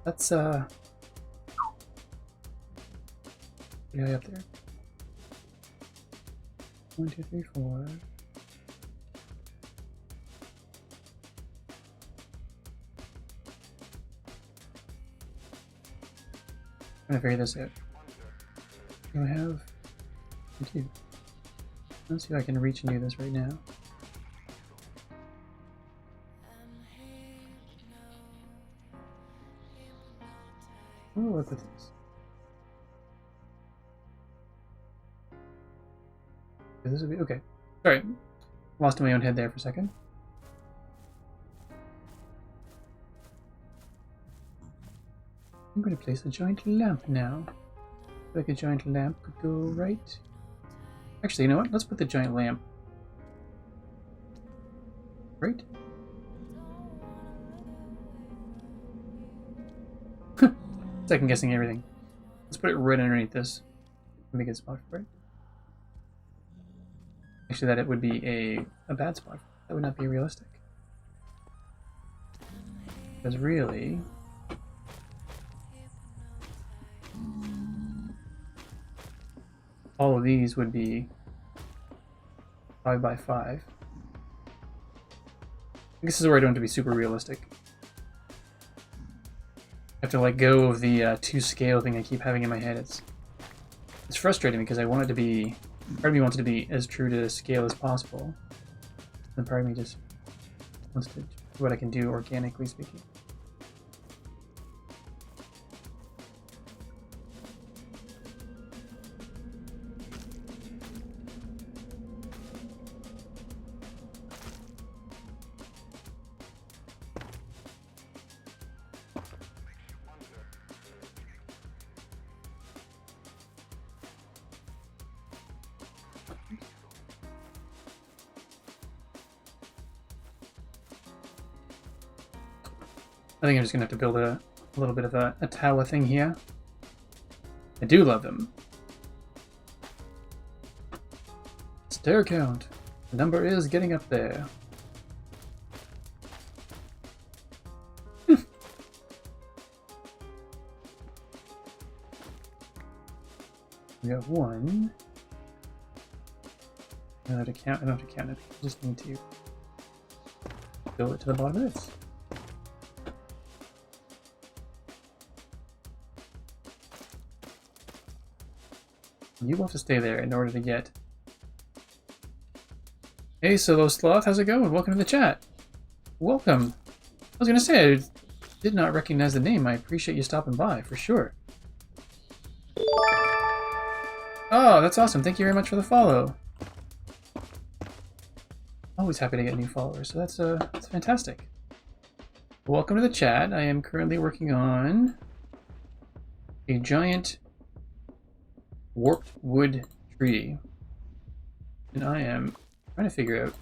Let's what do I have up there? 1, 2, 3, 4. I'm trying to figure this out. Do I have? I do. Let's see if I can reach and do this right now. Oh, look at this. This would be okay. Sorry, lost in my own head there for a second. I'm going to place a giant lamp now. Like a giant lamp could go right. Actually, you know what? Let's put the giant lamp right. Second guessing everything. Let's put it right underneath this. Make a good spot for it. Actually, that it would be a bad spot. That would not be realistic. Because really, all of these would be 5 by 5. This is where I don't have to be super realistic. I have to let go of the 2 scale thing I keep having in my head. It's frustrating because I want it to be, part of me wants it to be as true to scale as possible, and part of me just wants to do what I can do organically speaking. I think I'm just going to have to build a little bit of a tower thing here. I do love them. Stair count. The number is getting up there. We got 1. I don't have to count. I don't have to count it. I just need to build it to the bottom of this. You will have to stay there in order to get... Hey, Solo Sloth, how's it going? Welcome to the chat. Welcome. I was going to say, I did not recognize the name. I appreciate you stopping by, for sure. Oh, that's awesome. Thank you very much for the follow. Always happy to get new followers, so that's fantastic. Welcome to the chat. I am currently working on a giant warped wood tree, and I am trying to figure out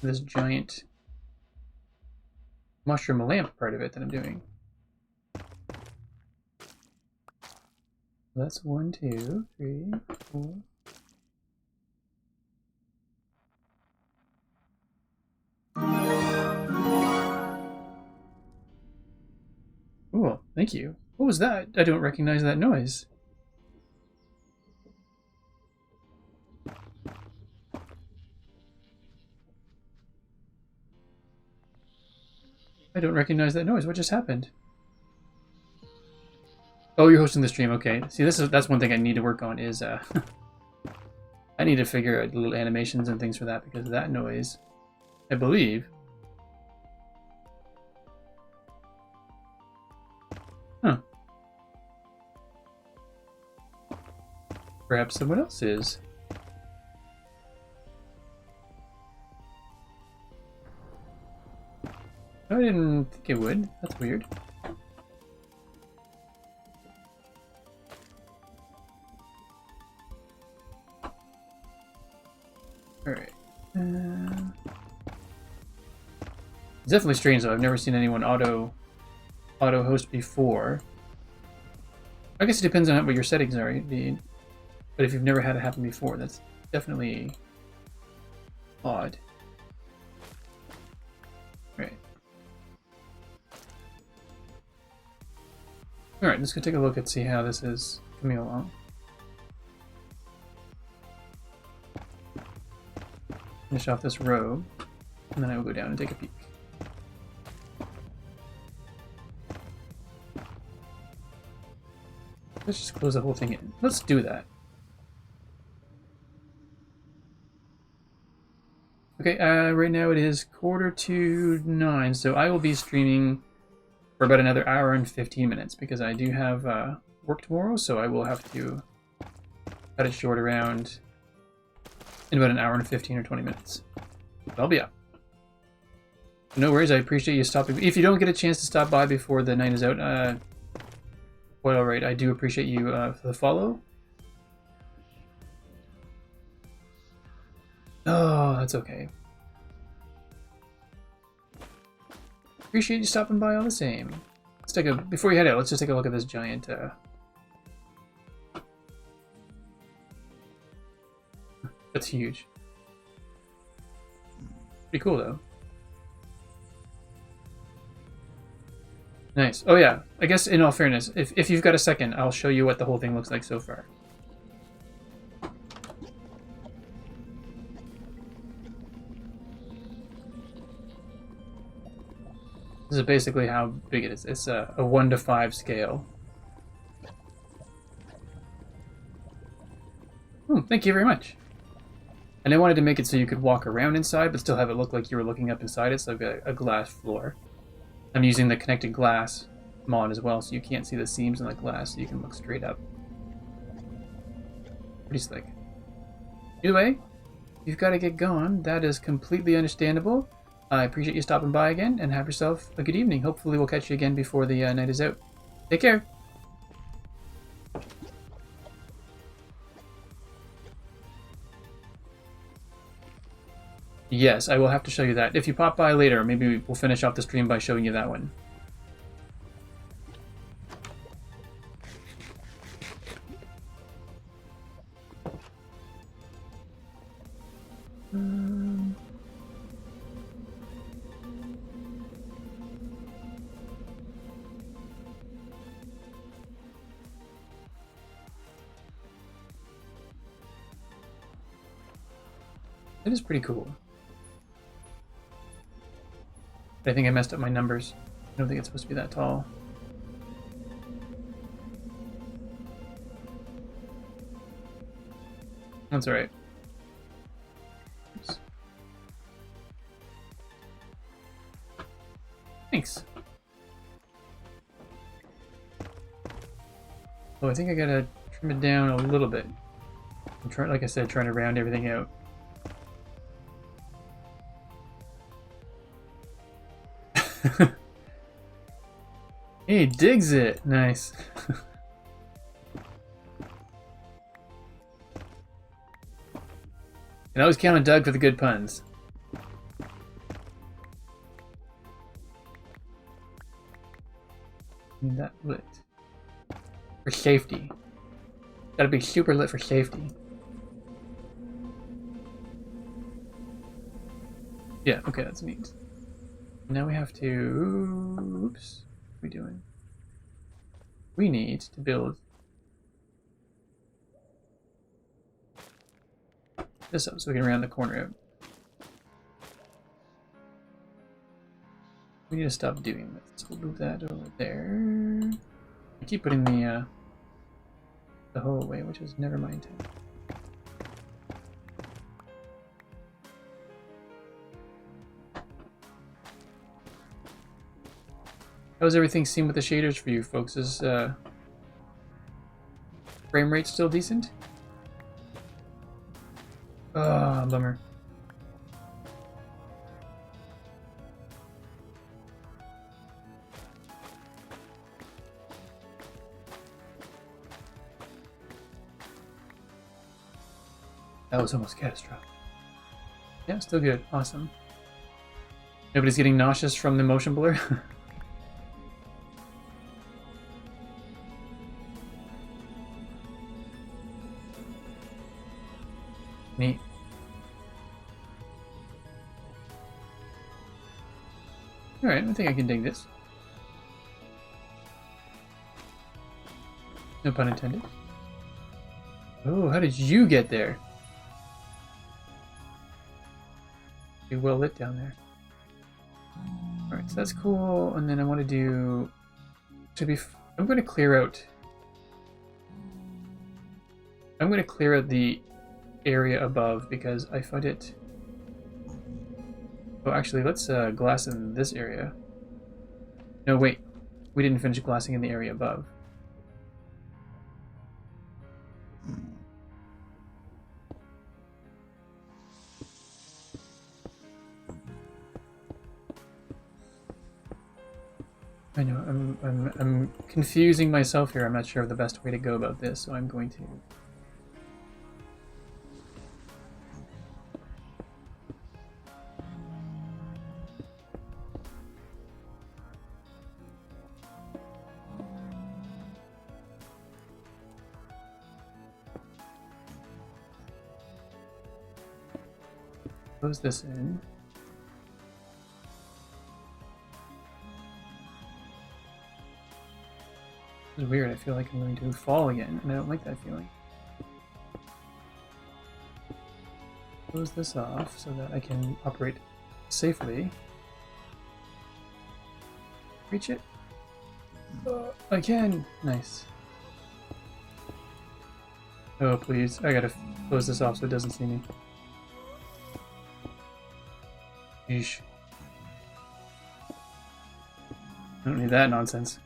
this giant mushroom lamp part of it that I'm doing. That's 1, 2, 3, 4. Cool, thank you. What was that? I don't recognize that noise. I don't recognize that noise. What just happened? Oh, you're hosting the stream. Okay. See, that's one thing I need to work on is I need to figure out little animations and things for that, because that noise, I believe. Huh. Perhaps someone else is. I didn't think it would. That's weird. Alright. It's definitely strange though. I've never seen anyone auto host before. I guess it depends on what your settings are. But if you've never had it happen before, that's definitely odd. Right. Alright, let's go take a look and see how this is coming along. Finish off this row, and then I will go down and take a peek. Let's just close the whole thing in. Let's do that. Okay, right now it is 8:45, so I will be streaming for about another hour and 15 minutes because I do have work tomorrow, so I will have to cut it short around in about an hour and 15 or 20 minutes. I'll be up. No worries, I appreciate you stopping. If you don't get a chance to stop by before the night is out, quite alright. I do appreciate you for the follow. Oh, that's okay. Appreciate you stopping by all the same. Let's take a before you head out. Let's just take a look at this giant. That's huge. Pretty cool though. Nice. Oh yeah. I guess in all fairness, if you've got a second, I'll show you what the whole thing looks like so far. This is basically how big it is. It's a 1:5 scale. Oh, thank you very much. And I wanted to make it so you could walk around inside, but still have it look like you were looking up inside it, so I've got a glass floor. I'm using the connected glass mod as well, so you can't see the seams in the glass, so you can look straight up. Pretty slick. Either way, you've got to get going. That is completely understandable. I appreciate you stopping by again, and have yourself a good evening. Hopefully we'll catch you again before the night is out. Take care. Yes, I will have to show you that. If you pop by later, maybe we'll finish off the stream by showing you that one. It is pretty cool. I think I messed up my numbers. I don't think it's supposed to be that tall. That's alright. Thanks. Oh, I think I gotta trim it down a little bit. I'm trying, like I said, trying to round everything out. He digs it. Nice. And I always count on Doug for the good puns. Need that lit. For safety. Gotta be super lit for safety. Yeah, okay, that's neat. Now we have to... Oops. What are we doing? We need to build this up so we can round the corner out. We need to stop doing this. So we'll move that over there. I keep putting the hole away, which was never my intent. How's everything seem with the shaders for you folks? Is frame rate still decent? Oh, bummer. That was almost catastrophic. Yeah, still good. Awesome. Nobody's getting nauseous from the motion blur? Neat. Alright, I think I can dig this. No pun intended. Oh, how did you get there? You're well lit down there. Alright, so that's cool. And then I want to do... I'm going to clear out... I'm going to clear out the area above because I find it... Oh, actually, let's glass in this area. No, wait. We didn't finish glassing in the area above. I know, I'm confusing myself here. I'm not sure of the best way to go about this, so I'm going to... close this in. This is weird. I feel like I'm going to fall again, and I don't like that feeling. Close this off so that I can operate safely. Reach it. I can! Nice. Oh, please. I gotta close this off so it doesn't see me. Yeesh. I don't need that nonsense.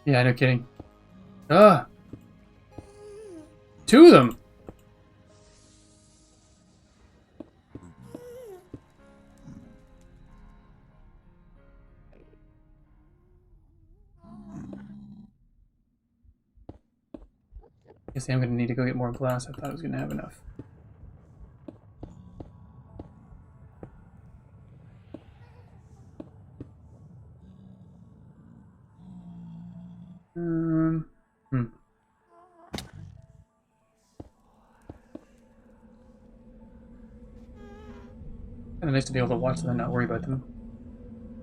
Yeah, no kidding. Ah! Two of them! Guess I'm gonna need to go get more glass. I thought I was gonna have enough. Kinda nice to be able to watch them and not worry about them.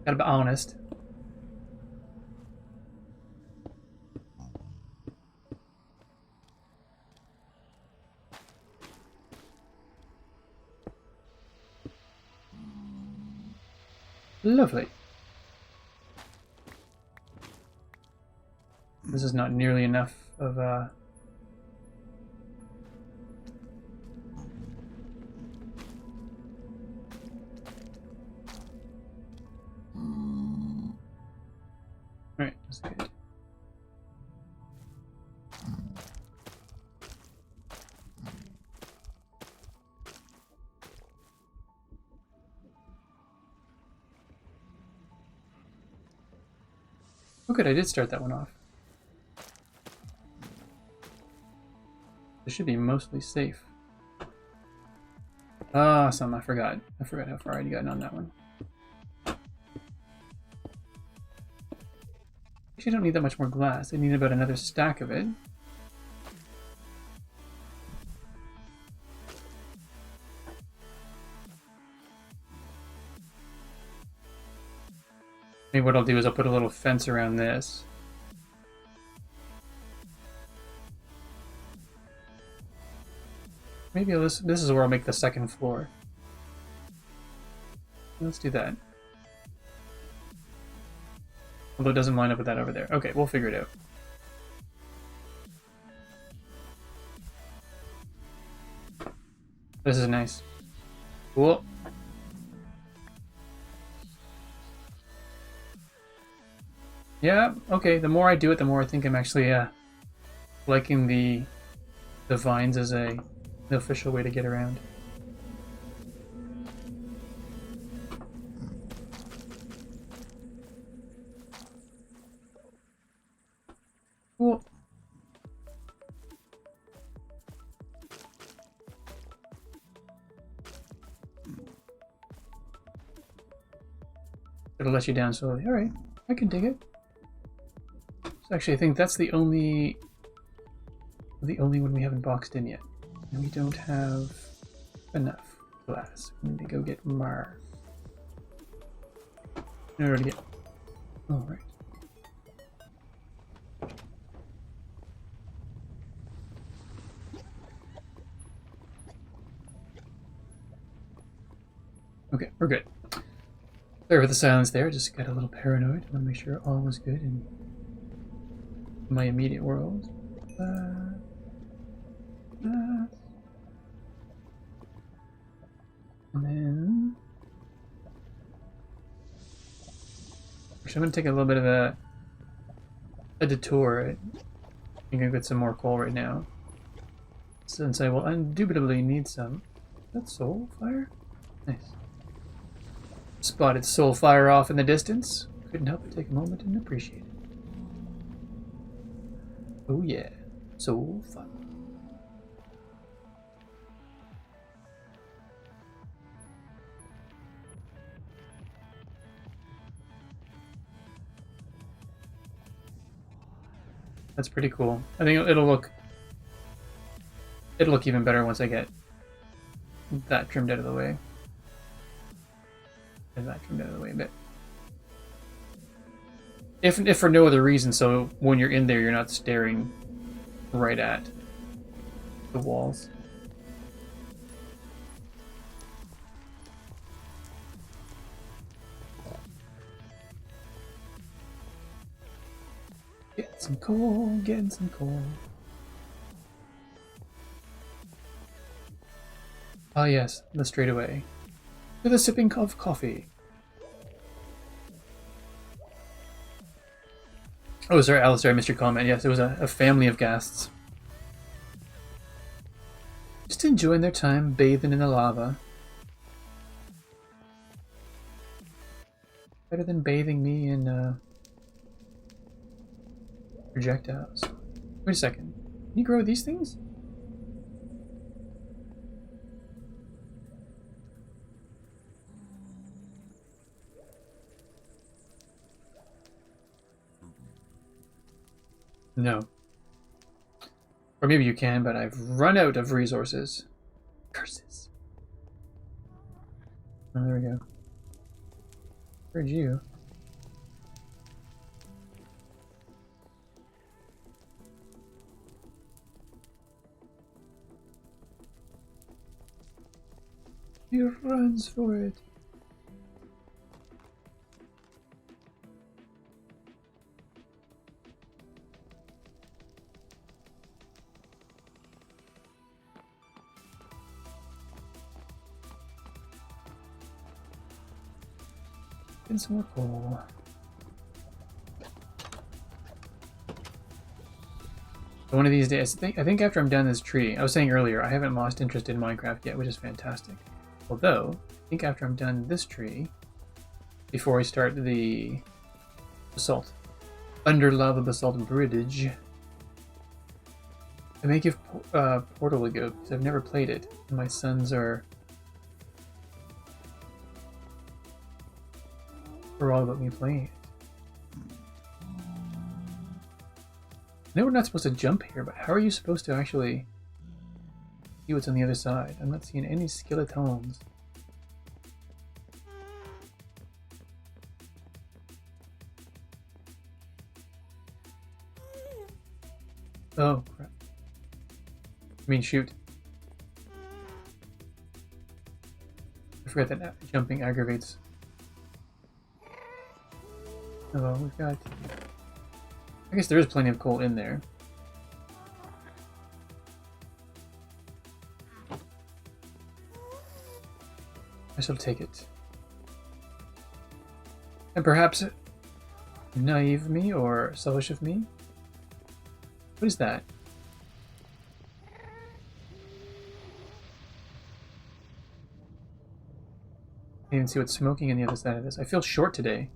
Gotta be honest. Lovely. This is not nearly enough of Alright, that's good. Oh good, I did start that one off. This should be mostly safe. Awesome, I forgot. I forgot how far I'd gotten on that one. Actually, I don't need that much more glass. I need about another stack of it. Maybe what I'll do is I'll put a little fence around this. Maybe this is where I'll make the second floor. Let's do that. Although it doesn't line up with that over there. Okay, we'll figure it out. This is nice. Cool. Yeah, okay, the more I do it, the more I think I'm actually liking the vines as the official way to get around. It'll let you down slowly. Alright, I can dig it. So actually, I think that's the only one we haven't boxed in yet. And we don't have enough glass. We need to go get Mar. In order to get... Oh, right. Okay, we're good. Sorry for the silence there, just got a little paranoid. I want to make sure all was good in my immediate world. And then... Actually, I'm going to take a little bit of a detour. I'm going to get some more coal right now. Since I will indubitably need some. Is that soul fire? Nice. Spotted soul fire off in the distance. Couldn't help but take a moment and appreciate it. Oh yeah, soul fire. That's pretty cool. I think it'll look even better once I get that trimmed out of the way. And that trimmed out of the way a bit. If for no other reason, so when you're in there, you're not staring right at the walls. Get some coal, getting some coal. Ah yes, the straightaway. With a sipping of coffee. Oh, sorry, Alistair, I missed your comment. Yes, it was a family of guests. Just enjoying their time bathing in the lava. Better than bathing me in projectiles. Wait a second. Can you grow these things? No. Or maybe you can, but I've run out of resources. Curses. Oh, there we go. Where'd you? He runs for it. And some more coal. One of these days, I think after I'm done this tree, I was saying earlier, I haven't lost interest in Minecraft yet, which is fantastic. Although, I think after I'm done this tree, before I start the basalt, under lava basalt bridge, I may give Portal a go, because I've never played it, and my sons are all about me playing it. I know we're not supposed to jump here, but how are you supposed to actually see what's on the other side? I'm not seeing any skeletons. Oh, crap. I mean, shoot. I forgot that jumping aggravates. Hello, we've got... I guess there is plenty of coal in there. I shall take it. And perhaps naive of me or selfish of me? What is that? I can't even see what's smoking on the other side of this. I feel short today.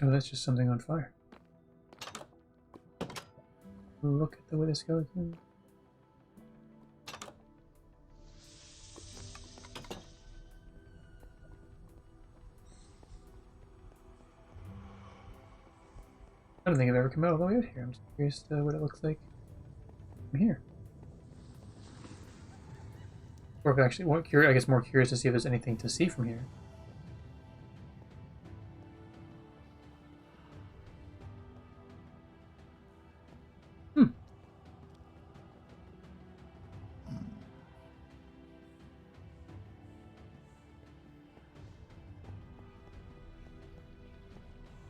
Oh, that's just something on fire. look at the way this goes. I don't think I've ever come all the way out here. I'm just curious what it looks like from here. Or if actually, I guess more curious to see if there's anything to see from here.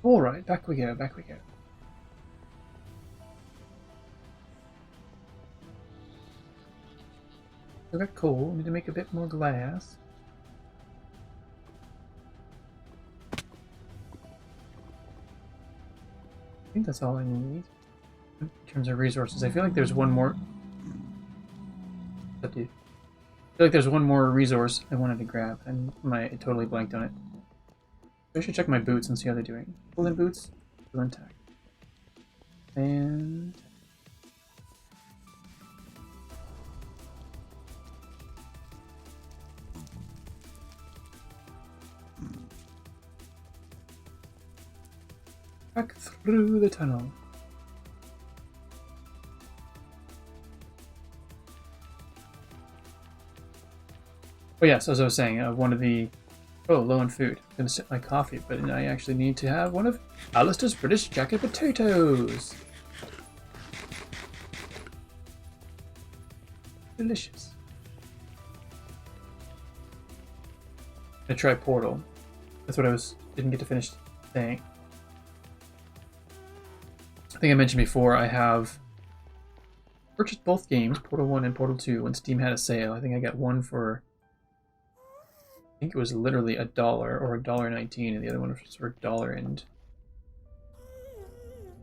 Alright, back we go, back we go. We got coal, we need to make a bit more glass. I think that's all I need. In terms of resources, I feel like there's one more... I feel like there's one more resource I wanted to grab, and I totally blanked on it. I should check my boots and see how they're doing. Woolen boots, still intact. And... back through the tunnel. Oh yes, as I was saying, one of the... Oh, low on food. I'm gonna sip my coffee, but I actually need to have one of Alistair's British jacket potatoes. Delicious. I'm gonna try Portal. That's what I didn't get to finish saying. I think I mentioned before, I have purchased both games, Portal 1 and Portal 2, when Steam had a sale. I think I got one for... I think it was literally $1 or $1.19, and the other one was for $1 and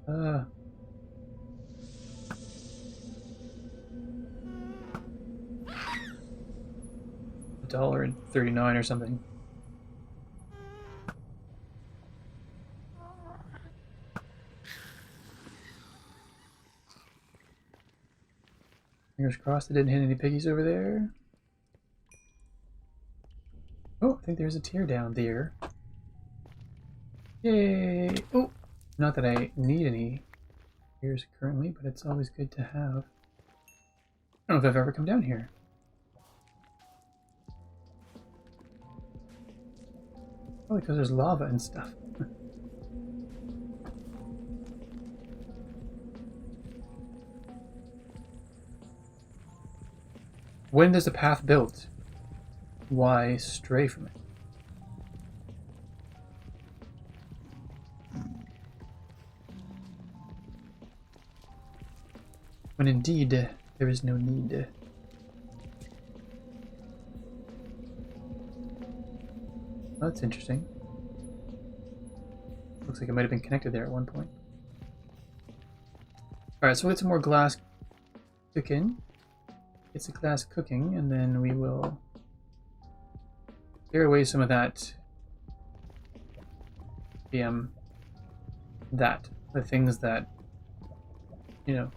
$1.39 or something. Fingers crossed I didn't hit any piggies over there. Oh, I think there's a tier down there. Yay! Oh! Not that I need any tiers currently, but it's always good to have. I don't know if I've ever come down here. Probably because there's lava and stuff. When there's a path built, why stray from it? When indeed there is no need. Well, that's interesting. Looks like it might have been connected there at one point. Alright, so we'll get some more glass cooking. Get some glass cooking, and then we will clear away some of that, the things that, you know,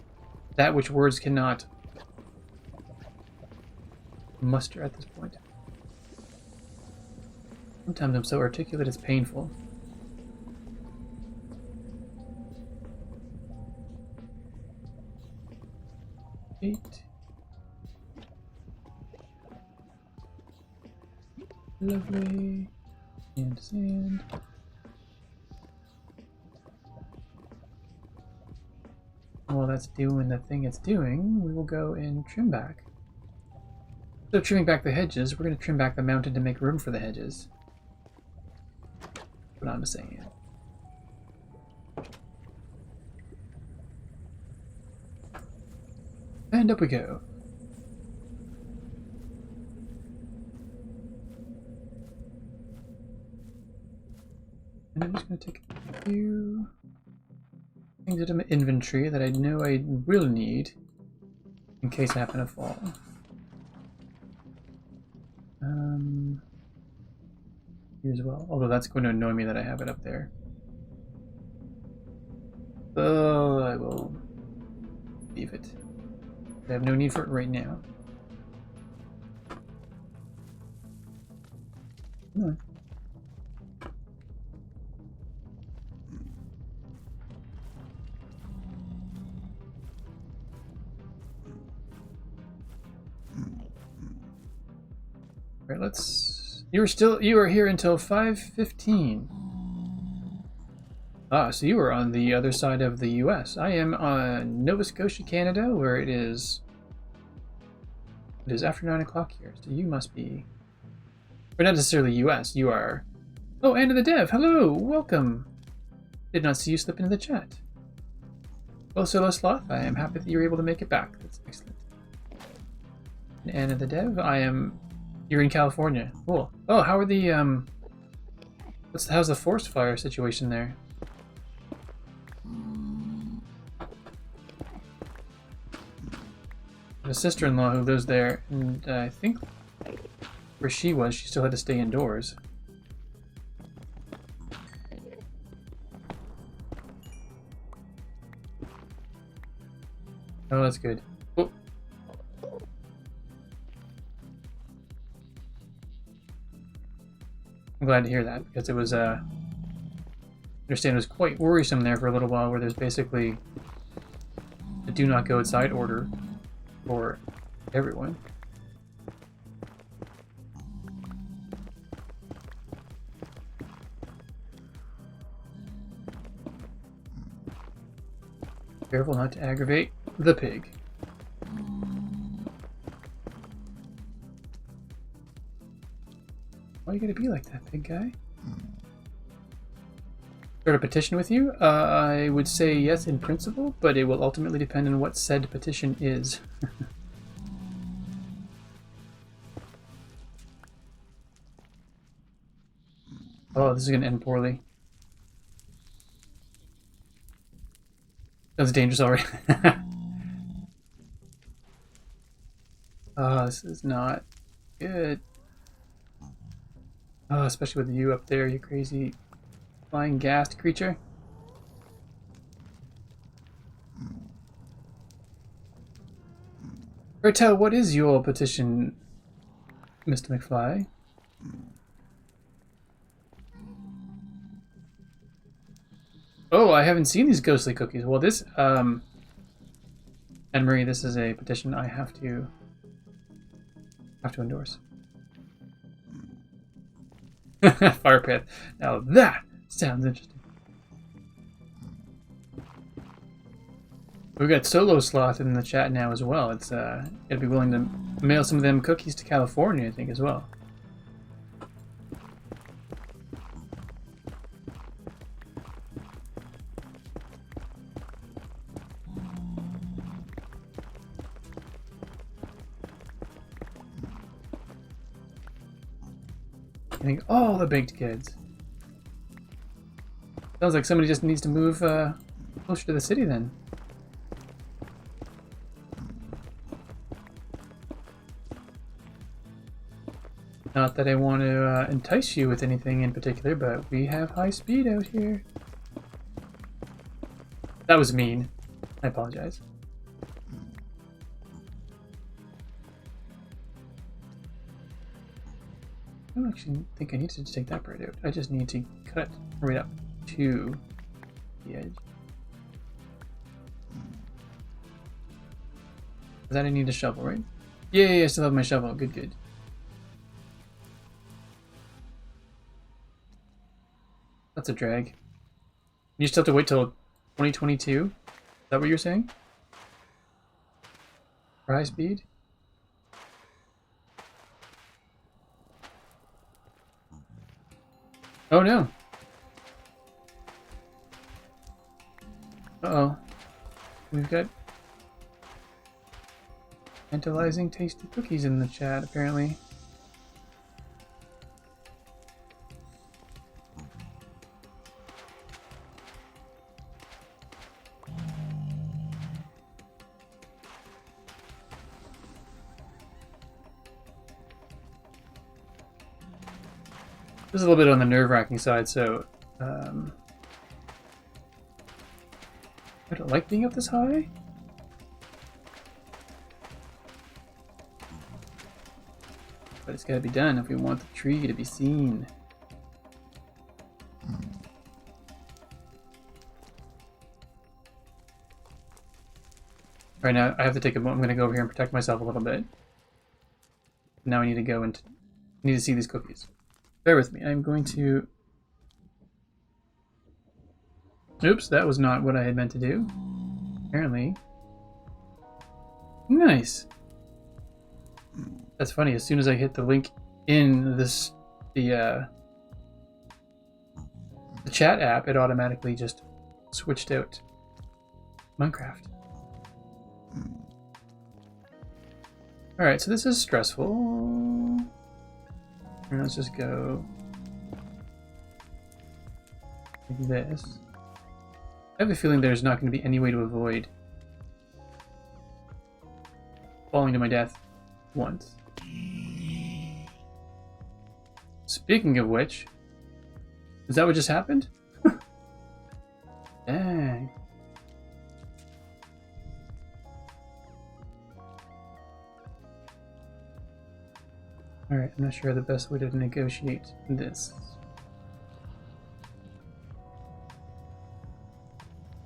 that which words cannot muster at this point. Sometimes I'm so articulate it's painful. Eight. Lovely. And sand. While that's doing the thing it's doing, we will go and trim back. So trimming back the hedges, we're going to trim back the mountain to make room for the hedges. That's what I'm saying. And up we go. And I'm just going to take a few things out of my inventory that I know I will need in case I happen to fall. Here as well, although that's going to annoy me that I have it up there. Oh, I will leave it. I have no need for it right now. Come on. Right, let's... You were here until 5:15. Ah, so you were on the other side of the US. I am on Nova Scotia, Canada, where it is after 9 o'clock here, so you must be... Or not necessarily US, you are... Oh, Anna the Dev, hello, welcome. Did not see you slip into the chat. Well, Solo Sloth, I am happy that you were able to make it back. That's excellent. And Anna the Dev, you're in California. Cool. Oh, how are the, how's the forest fire situation there? A sister-in-law who lives there, and I think where she was, she still had to stay indoors. Oh, that's good. Oh. I'm glad to hear that, because it was, I understand it was quite worrisome there for a little while, where there's basically a do not go outside order for everyone. Careful not to aggravate the pig. Why are you gonna be like that, big guy? Start a petition with you? I would say yes in principle, but it will ultimately depend on what said petition is. Oh, this is gonna end poorly. Sounds dangerous already. Oh, this is not good. Oh, especially with you up there, you crazy flying ghast creature. Bertel, what is your petition, Mr. McFly? Oh, I haven't seen these ghostly cookies. Well, this, Anne-Marie, this is a petition I have to endorse. Fire pit. Now that sounds interesting. We've got Solo Sloth in the chat now as well. It's gotta be willing to mail some of them cookies to California, I think, as well. Getting all the baked goods. Sounds like somebody just needs to move closer to the city then. Not that I want to entice you with anything in particular, but we have high speed out here. That was mean. I apologize. I don't actually think I need to take that part out. I just need to cut right up to the edge. Is that I need a shovel, right? Yeah, I still have my shovel. Good, good. That's a drag. You still have to wait till 2022? Is that what you're saying? For high speed? Oh no! Uh-oh. We've got tantalizing tasty cookies in the chat, apparently. This is a little bit on the nerve-wracking side, so I don't like being up this high. but it's gotta be done if we want the tree to be seen. Right now, I have to take a moment. I'm gonna go over here and protect myself a little bit. Now I need to go and need to see these cookies. Bear with me. I'm going to... Oops, that was not what I had meant to do. Apparently. Nice. That's funny. As soon as I hit the link in this, the chat app, it automatically just switched out Minecraft. Alright, so this is stressful. And let's just go like this. I have a feeling there's not going to be any way to avoid falling to my death once. Speaking of which, is that what just happened? Dang. Alright, I'm not sure the best way to negotiate this.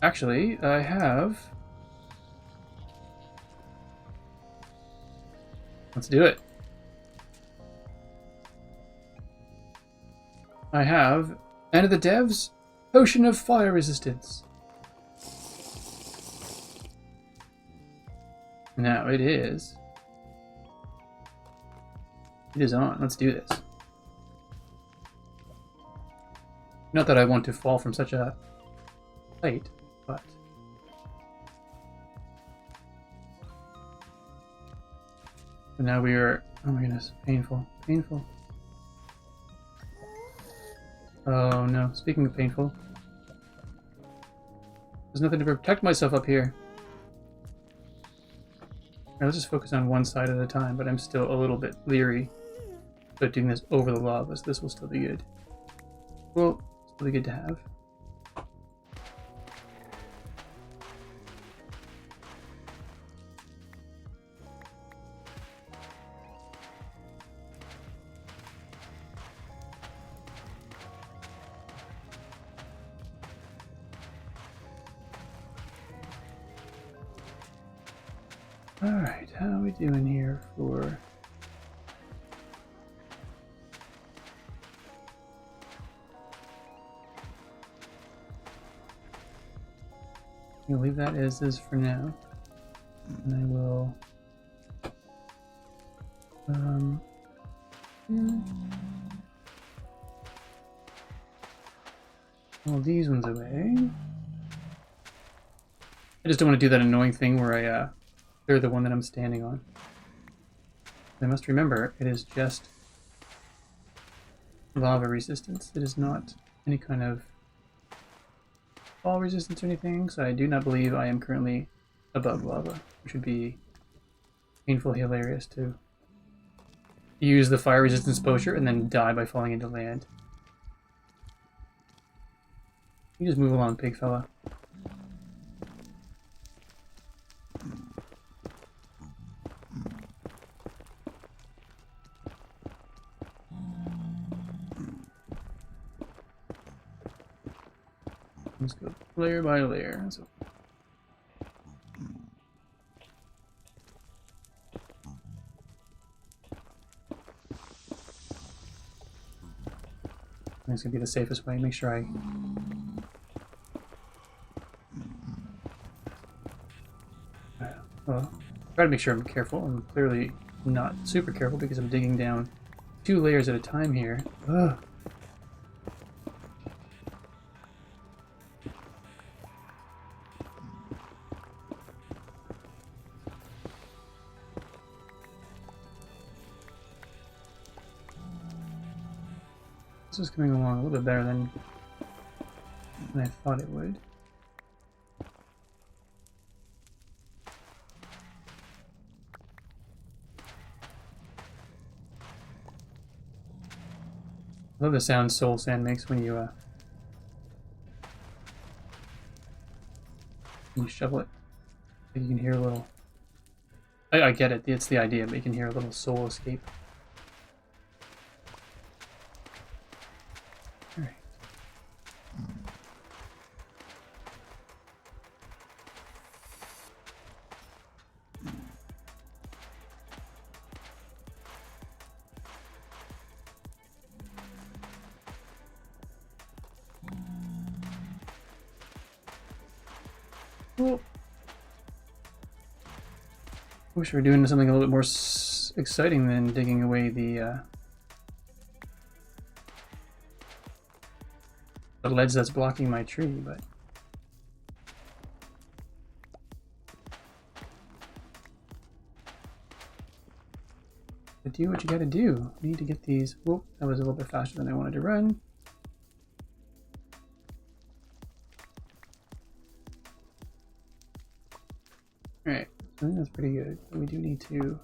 Actually, I have... Let's do it. I have End of the Devs Potion of Fire Resistance. Now it is. It is on. Let's do this. Not that I want to fall from such a height, but... So now we are... Oh my goodness. Painful. Painful. Oh no. Speaking of painful. There's nothing to protect myself up here. Alright, let's just focus on one side at a time, but I'm still a little bit leery about doing this over the lava, so this will still be good. Well, still be good to have. Alright, how are we doing here for... I'm gonna leave that as is for now. And I will... all these ones away. I just don't want to do that annoying thing where I, clear the one that I'm standing on. I must remember, it is just lava resistance. It is not any kind of fall resistance or anything, so I do not believe I am currently above lava, which would be painfully hilarious to use the fire resistance potion and then die by falling into land. You just move along, pig fella. Let's go layer by layer. So it's gonna be the safest way. Make sure I well, try to make sure I'm careful. I'm clearly not super careful because I'm digging down 2 layers at a time here. Ugh. This is coming along a little bit better than I thought it would. I love the sound soul sand makes when you shovel it. You can hear a little... I get it, it's the idea, but you can hear a little soul escape. Well, wish we were doing something a little bit more exciting than digging away the ledge that's blocking my tree, but do what you gotta do. We need to get these. Whoop, that was a little bit faster than I wanted to run. Alright, I think that's pretty good. We do need to.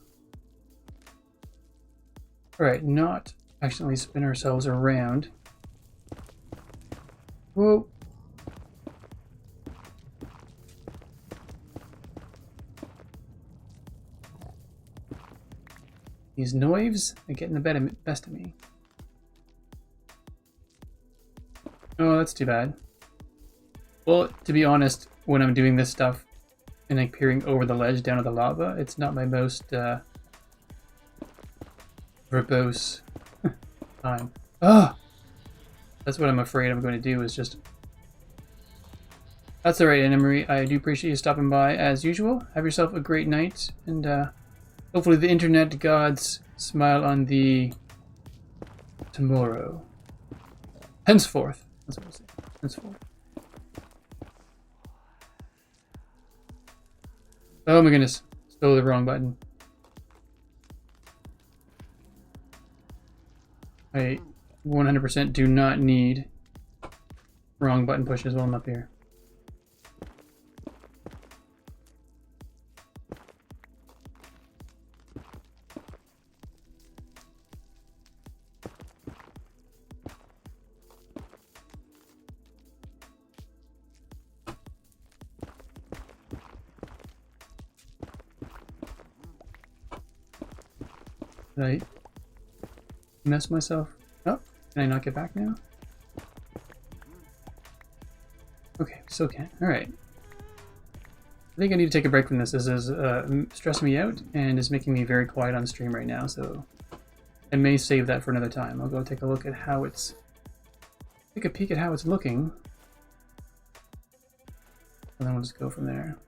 Alright, not accidentally spin ourselves around. Whoa. These knives are getting the best of me. Oh, that's too bad. Well, to be honest, when I'm doing this stuff and like peering over the ledge down to the lava, it's not my most verbose time. Ah! That's what I'm afraid I'm going to do, is just... That's alright, Anna Marie. I do appreciate you stopping by as usual. Have yourself a great night, and hopefully the internet gods smile on thee tomorrow. Henceforth. That's what I say. Henceforth. Oh my goodness. Still the wrong button. I 100% do not need wrong button pushes while I'm up here. Did I mess myself up? Can I not get back now? Okay, still can. Alright. I think I need to take a break from this. This is stressing me out and is making me very quiet on stream right now, so I may save that for another time. I'll go take a look at how it's... take a peek at how it's looking. And then we'll just go from there.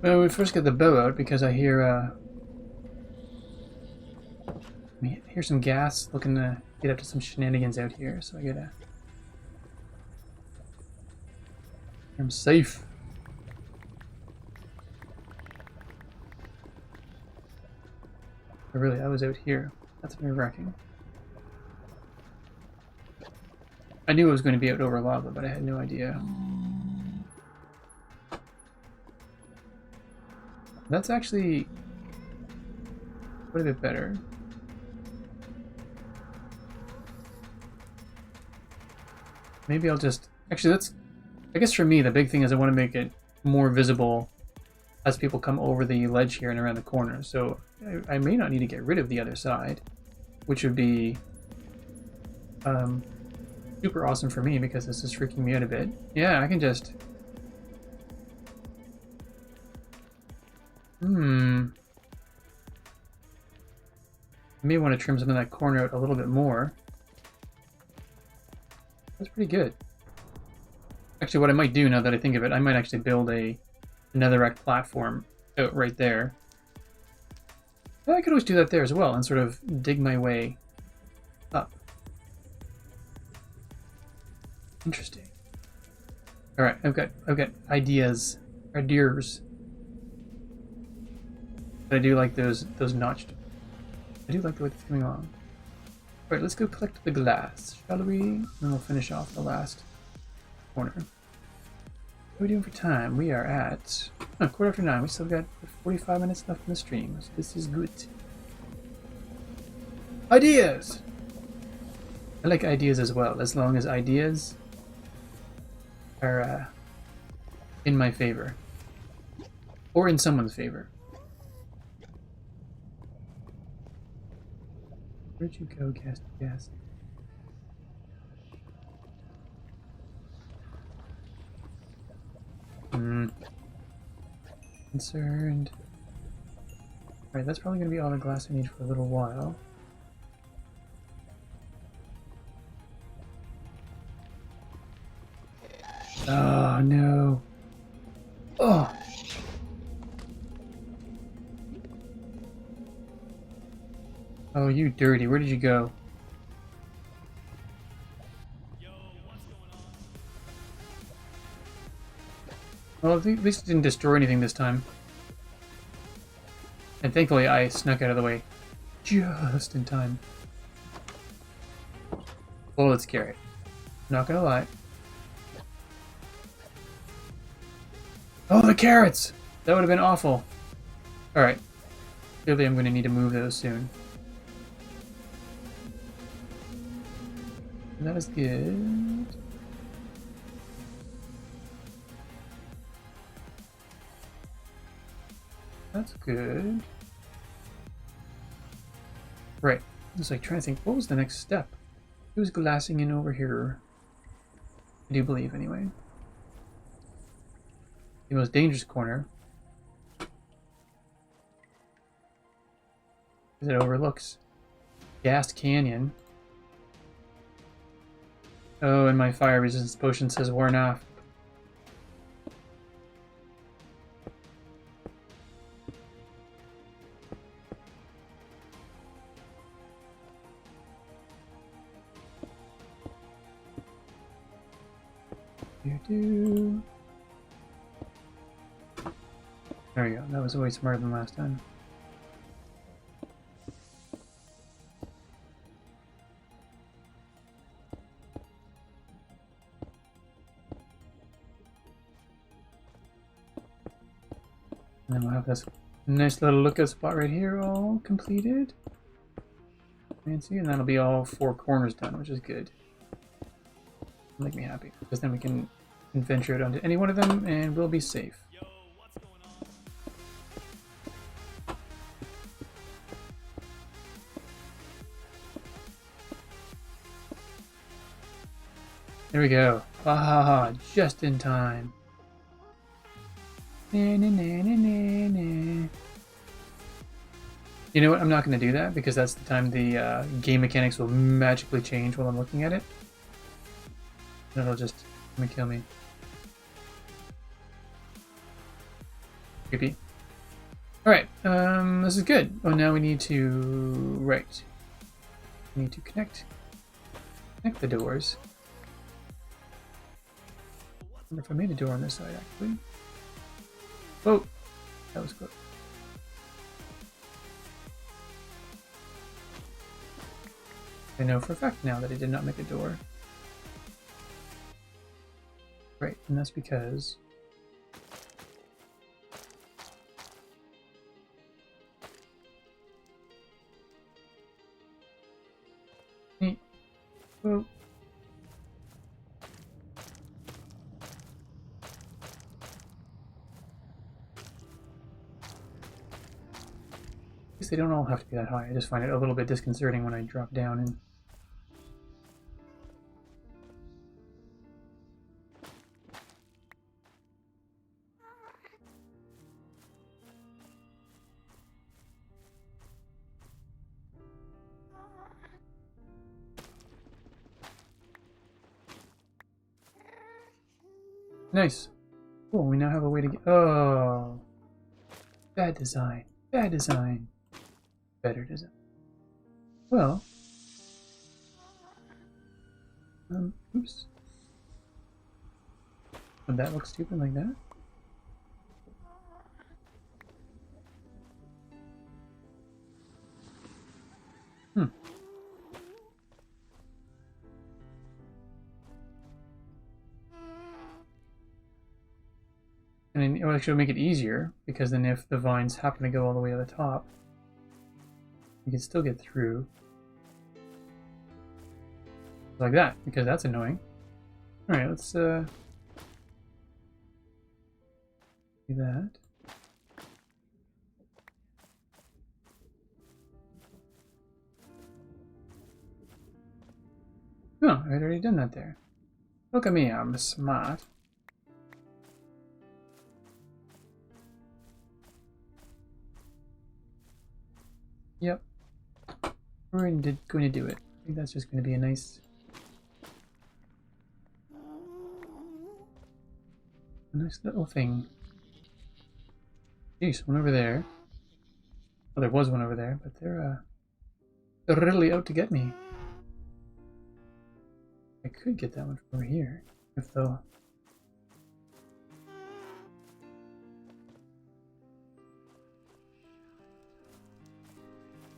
Well, we first get the bow out because I hear some gas looking to get up to some shenanigans out here, so I gotta... I'm safe. But really, I was out here. That's nerve-wracking. I knew it was going to be out over lava, but I had no idea. That's actually quite a bit better. Maybe I'll just... Actually, that's... I guess for me, the big thing is I want to make it more visible as people come over the ledge here and around the corner. So I may not need to get rid of the other side, which would be super awesome for me because this is freaking me out a bit. Yeah, I can just... I may want to trim some of that corner out a little bit more. That's pretty good. Actually, what I might do now that I think of it, I might actually build a netherrack platform out right there. Well, I could always do that there as well and sort of dig my way up. Interesting. All right, I've got ideas. But I do like those notched. I do like the way it's coming along. Alright, let's go collect the glass, shall we? And then we'll finish off the last corner. What are we doing for time? We are at 9:15. We still got 45 minutes left in the stream, so this is good. Ideas! I like ideas as well, as long as ideas are in my favor. Or in someone's favor. Where'd you go, gas? Concerned. Alright, that's probably going to be all the glass I need for a little while. Oh no. Oh. Oh, you dirty. Where did you go? Well, at least it didn't destroy anything this time. And thankfully I snuck out of the way just in time. Well, let's scare it. Not gonna lie. Oh, the carrots! That would have been awful. Alright. Clearly I'm gonna need to move those soon. That was good. That's good. Right. I was like trying to think, what was the next step? It was glassing in over here. I do believe, anyway. The most dangerous corner. Because it overlooks Ghast Canyon. Oh, and my fire resistance potion says worn off. There we go. That was way smarter than last time. And then we'll have this nice little lookout spot right here all completed. Fancy, and that'll be all 4 corners done, which is good. Make me happy, because then we can venture out onto any one of them and we'll be safe. There we go. Ah, just in time. Na, na, na, na, na, na. You know what? I'm not going to do that because that's the time the game mechanics will magically change while I'm looking at it. And it'll just kill me. Creepy. Alright, this is good. Oh, now we need to... Right. We need to connect the doors. I wonder if I made a door on this side, actually. Oh! That was close. I know for a fact now that I did not make a door. Right, and that's because... Oh. I guess they don't all have to be that high. I just find it a little bit disconcerting when I drop down and... Nice. Cool, we now have a way to get... Oh! Bad design. Bad design. Better design. Well... oops. Would that look stupid like that? And it will actually make it easier, because then if the vines happen to go all the way to the top, you can still get through. Like that, because that's annoying. Alright, let's do that. Oh, I'd already done that there. Look at me, I'm smart. Yep. We're going to do it. I think that's just going to be a nice... A nice little thing. Jeez, one over there. Well, there was one over there, but they're really out to get me. I could get that one from over here, if though.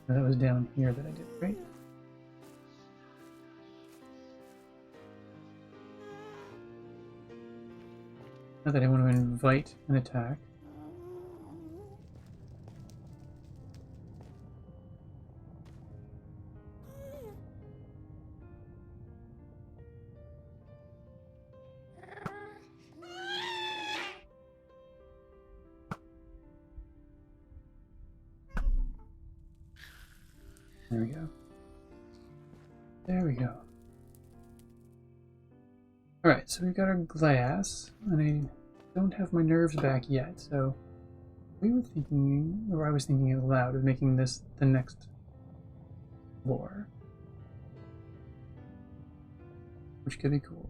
That was down here that I did, right? Not that I want to invite an attack. There we go. There we go. Alright, so we've got our glass, and I don't have my nerves back yet, so we were thinking, or I was thinking out loud, of making this the next floor. Which could be cool.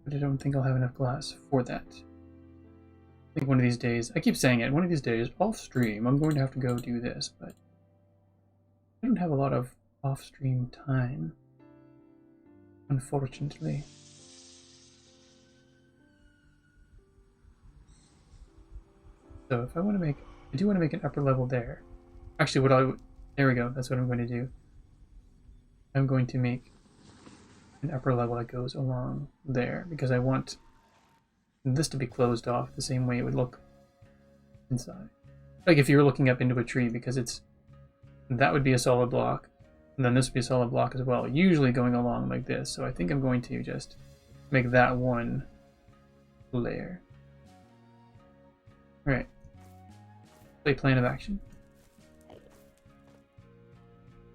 But I don't think I'll have enough glass for that. I think one of these days, I keep saying it, one of these days, off stream, I'm going to have to go do this, but I don't have a lot of off-stream time, unfortunately. So if I want to make, I do want to make an upper level there. Actually, there we go, that's what I'm going to do. I'm going to make an upper level that goes along there, because I want this to be closed off the same way it would look inside. Like if you were looking up into a tree, because that would be a solid block, and then this would be a solid block as well, usually going along like this. So I think I'm going to just make that one layer. Alright. Play plan of action.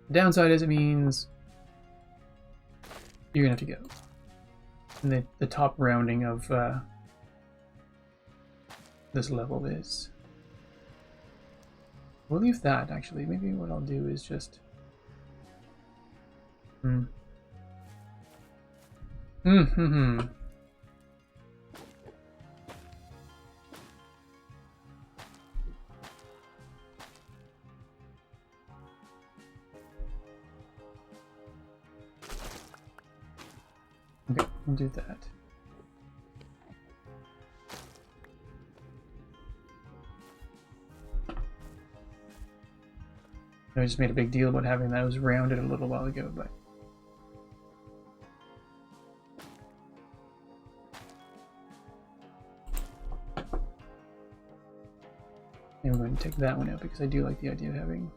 The downside is it means you're gonna have to go. And the top rounding of this level is... We'll leave that, actually. Maybe what I'll do is just... Okay, we'll do that. I just made a big deal about having that. It was rounded a little while ago, but... I'm going to take that one out because I do like the idea of having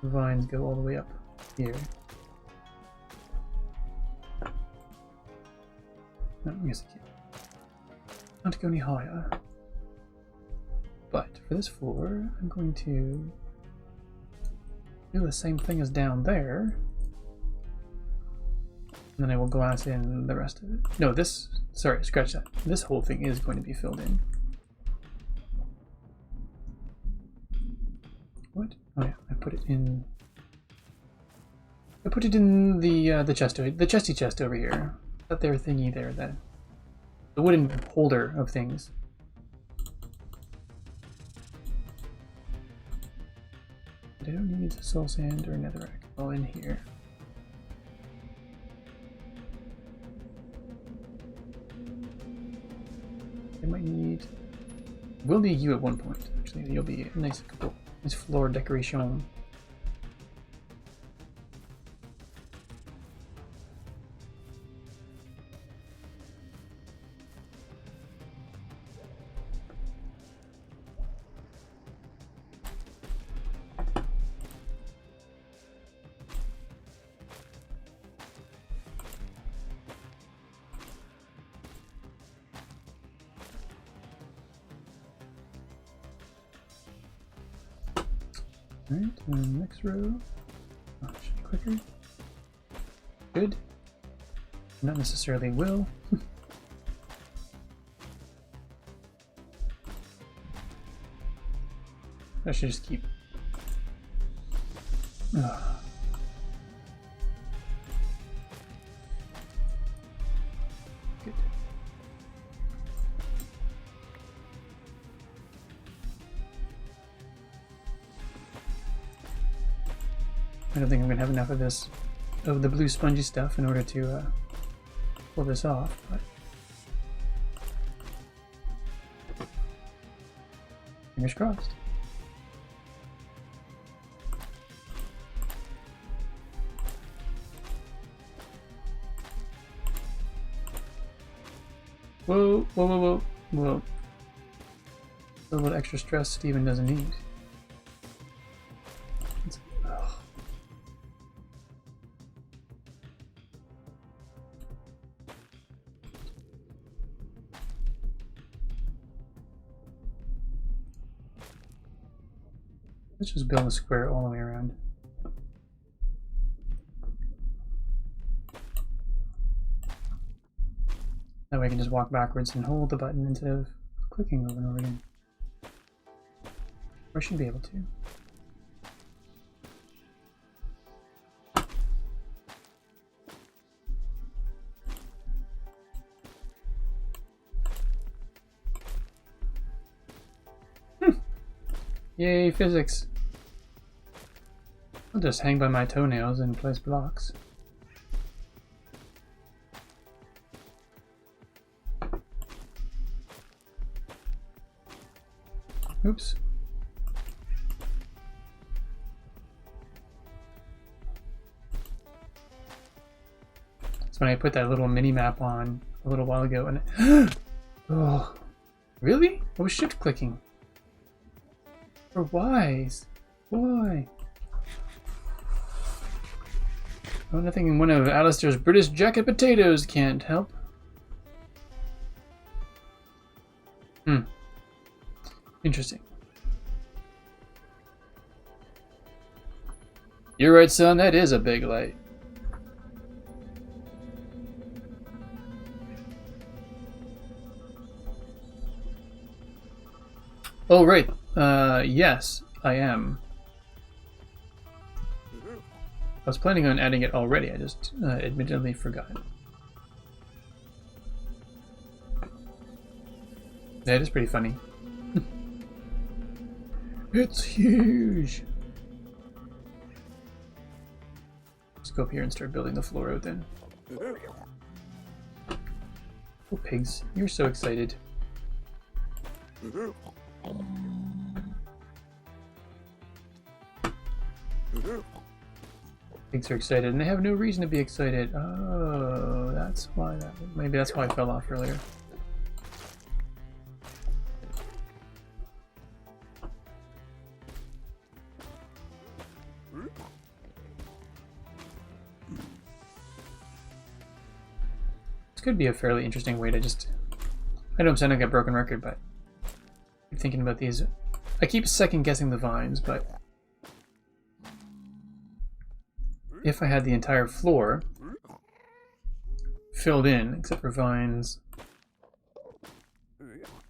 the vines go all the way up here. No, I guess I can't. Not to go any higher. But for this floor, I'm going to do the same thing as down there. And then I will glass in the rest of it. No, this... Sorry, scratch that. This whole thing is going to be filled in. What? Oh yeah, I put it in... I put it in the chesty chest over here. That there thingy there, the wooden holder of things. But I don't need soul sand or netherrack. All in here. I might need... Will need you at one point. Actually, you'll be a nice couple. Nice floor decoration. Alright, and next row. Oh, should be quicker. Good. Not necessarily will. I should just keep. Ugh. Good. I don't think I'm gonna have enough of this, of the blue spongy stuff in order to pull this off, but fingers crossed. Whoa, whoa, whoa, whoa, whoa. A little extra stress Steven doesn't need. Let's just build a square all the way around. That way I can just walk backwards and hold the button instead of clicking over and over again. Or I should be able to. Yay, physics! I'll just hang by my toenails and place blocks. Oops. That's when I put that little mini map on a little while ago and it oh, really? I was shift clicking. For whys? Why? Oh, nothing in one of Alistair's British jacket potatoes can't help. Interesting. You're right, son. That is a big light. Oh, right. Yes, I am. I was planning on adding it already. I just admittedly forgot. That is pretty funny. It's huge. Let's go up here and start building the floor out then. Oh, pigs. You're so excited. Pigs are excited, and they have no reason to be excited. Oh, that's why that... Maybe that's why I fell off earlier. Could be a fairly interesting way to just... I know I'm sounding like a broken record, but I'm thinking about these. I keep second guessing the vines, but if I had the entire floor filled in, except for vines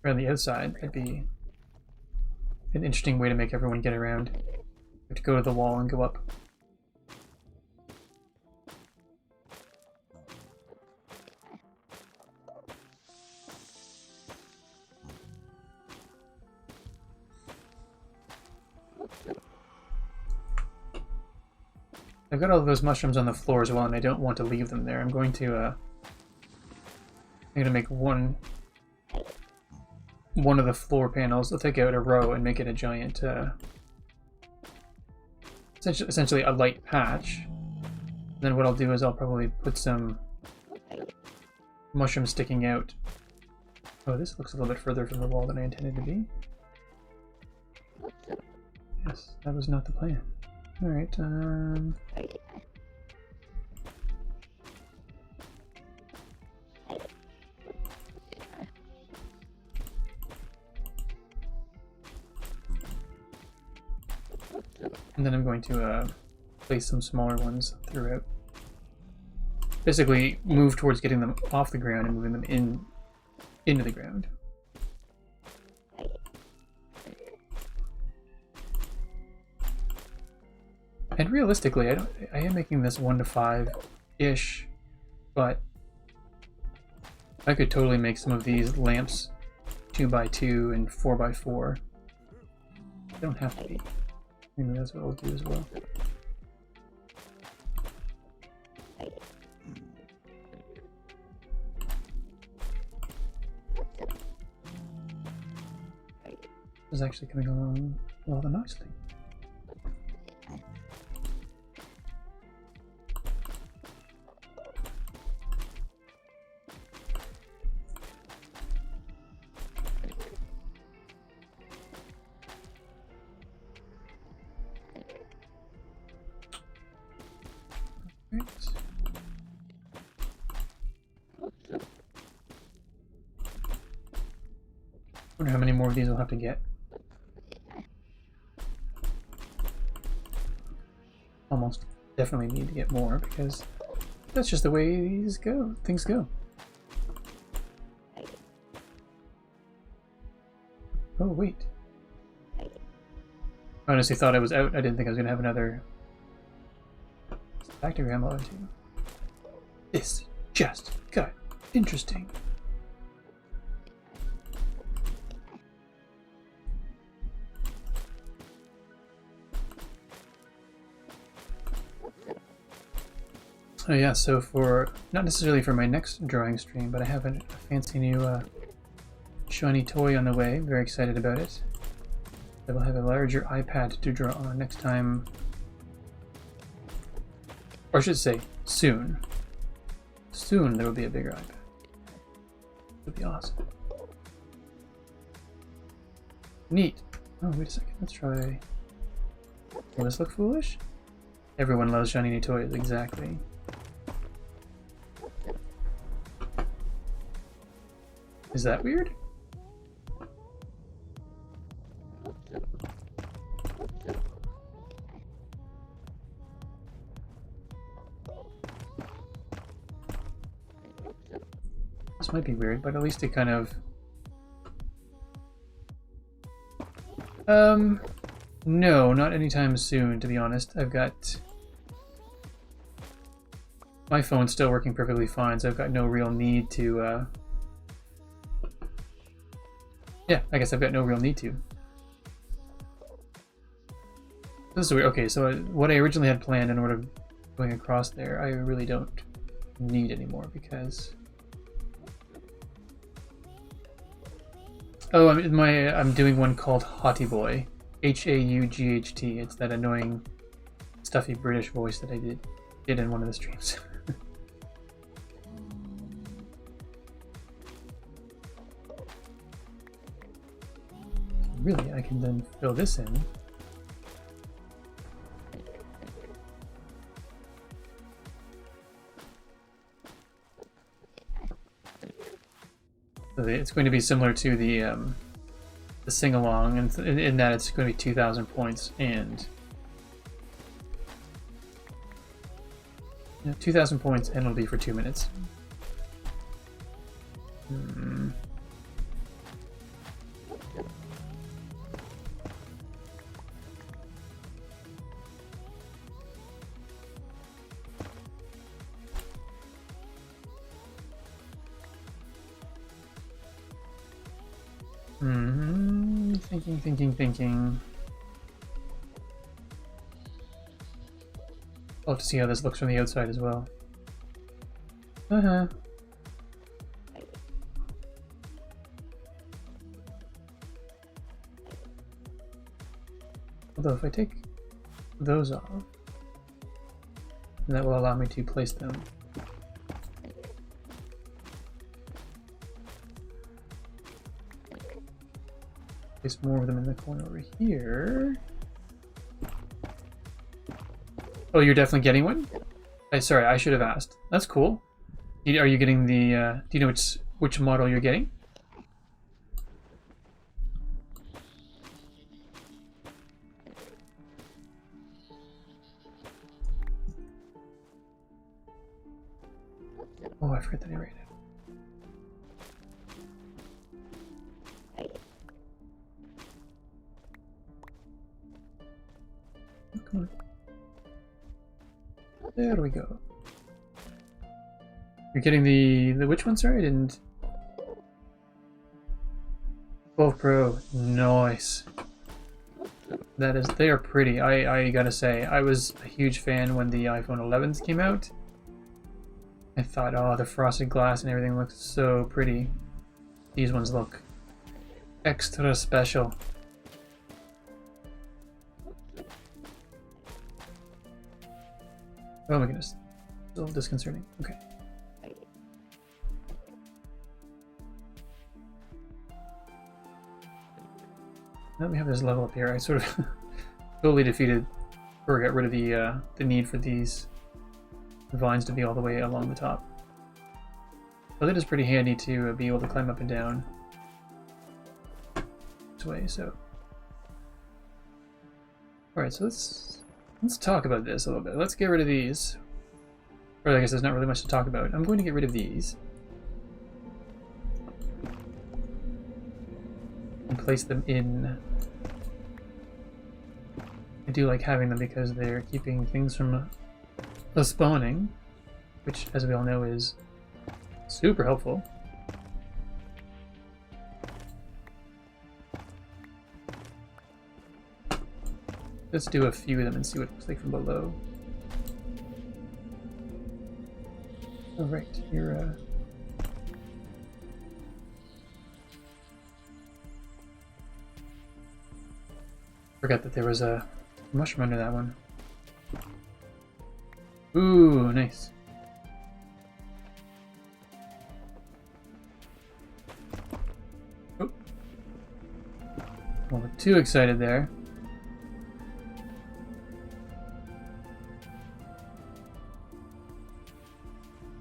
around the outside, that'd be an interesting way to make everyone get around. You have to go to the wall and go up. I've got all those mushrooms on the floor as well, and I don't want to leave them there. I'm going to make one of the floor panels. I'll take out a row and make it a giant, essentially a light patch. And then what I'll do is I'll probably put some mushrooms sticking out. Oh, this looks a little bit further from the wall than I intended to be. Yes, that was not the plan. Alright, and then I'm going to place some smaller ones throughout. Basically, move towards getting them off the ground and moving them into the ground. And realistically, I am making this 1 to 5-ish, but I could totally make some of these lamps 2x2 and 4x4. They don't have to be. Maybe that's what I'll do as well. This is actually coming along rather nicely. Right. Wonder how many more of these we'll have to get. Almost definitely need to get more because that's just the way things go. Oh wait. I honestly thought I was out. I didn't think I was gonna have another factory ammo too. This just got interesting. Oh yeah, so for, not necessarily for my next drawing stream, but I have a fancy new shiny toy on the way. Very excited about it. I will have a larger iPad to draw on next time. Or I should say, soon. Soon there will be a bigger iPad. It would be awesome. Neat. Oh, wait a second. Let's try... Will this look foolish? Everyone loves shiny new toys, exactly. Is that weird? This might be weird, but at least it kind of... No, not anytime soon, to be honest. I've got... My phone's still working perfectly fine, so I've got no real need to, Yeah, I guess I've got no real need to. This is weird. Okay, so what I originally had planned in order of going across there, I really don't need anymore because... Oh, I'm doing one called Haughty Boy. H-A-U-G-H-T. It's that annoying, stuffy British voice that I did in one of the streams. Really, I can then fill this in. So it's going to be similar to the sing-along, and in that it's going to be 2,000 points, and 2,000 points, and it'll be for 2 minutes. Thinking. I'll have to see how this looks from the outside as well. Although if I take those off, that will allow me to place them. Place more of them in the corner over here. Oh, you're definitely getting one? Sorry, I should have asked. That's cool. Are you getting the, do you know which model you're getting? Oh, I forgot that I rated. Come on. There we go. You're getting the which one? Sorry, I didn't. 12 Pro, nice. That is, they are pretty. I gotta say, I was a huge fan when the iPhone 11s came out. I thought, oh, the frosted glass and everything looks so pretty. These ones look extra special. Oh my goodness. A little disconcerting. Okay. Now that we have this level up here, I sort of totally defeated or got rid of the need for these vines to be all the way along the top. But it is pretty handy to be able to climb up and down this way, so. Alright, so let's talk about this a little bit. Let's get rid of these. Or I guess there's not really much to talk about. I'm going to get rid of these. And place them in. I do like having them because they're keeping things from spawning, which, as we all know, is super helpful. Let's do a few of them and see what it looks like from below. Oh, right, you're forgot that there was a mushroom under that one. Ooh, nice. Oh. Well, too excited there.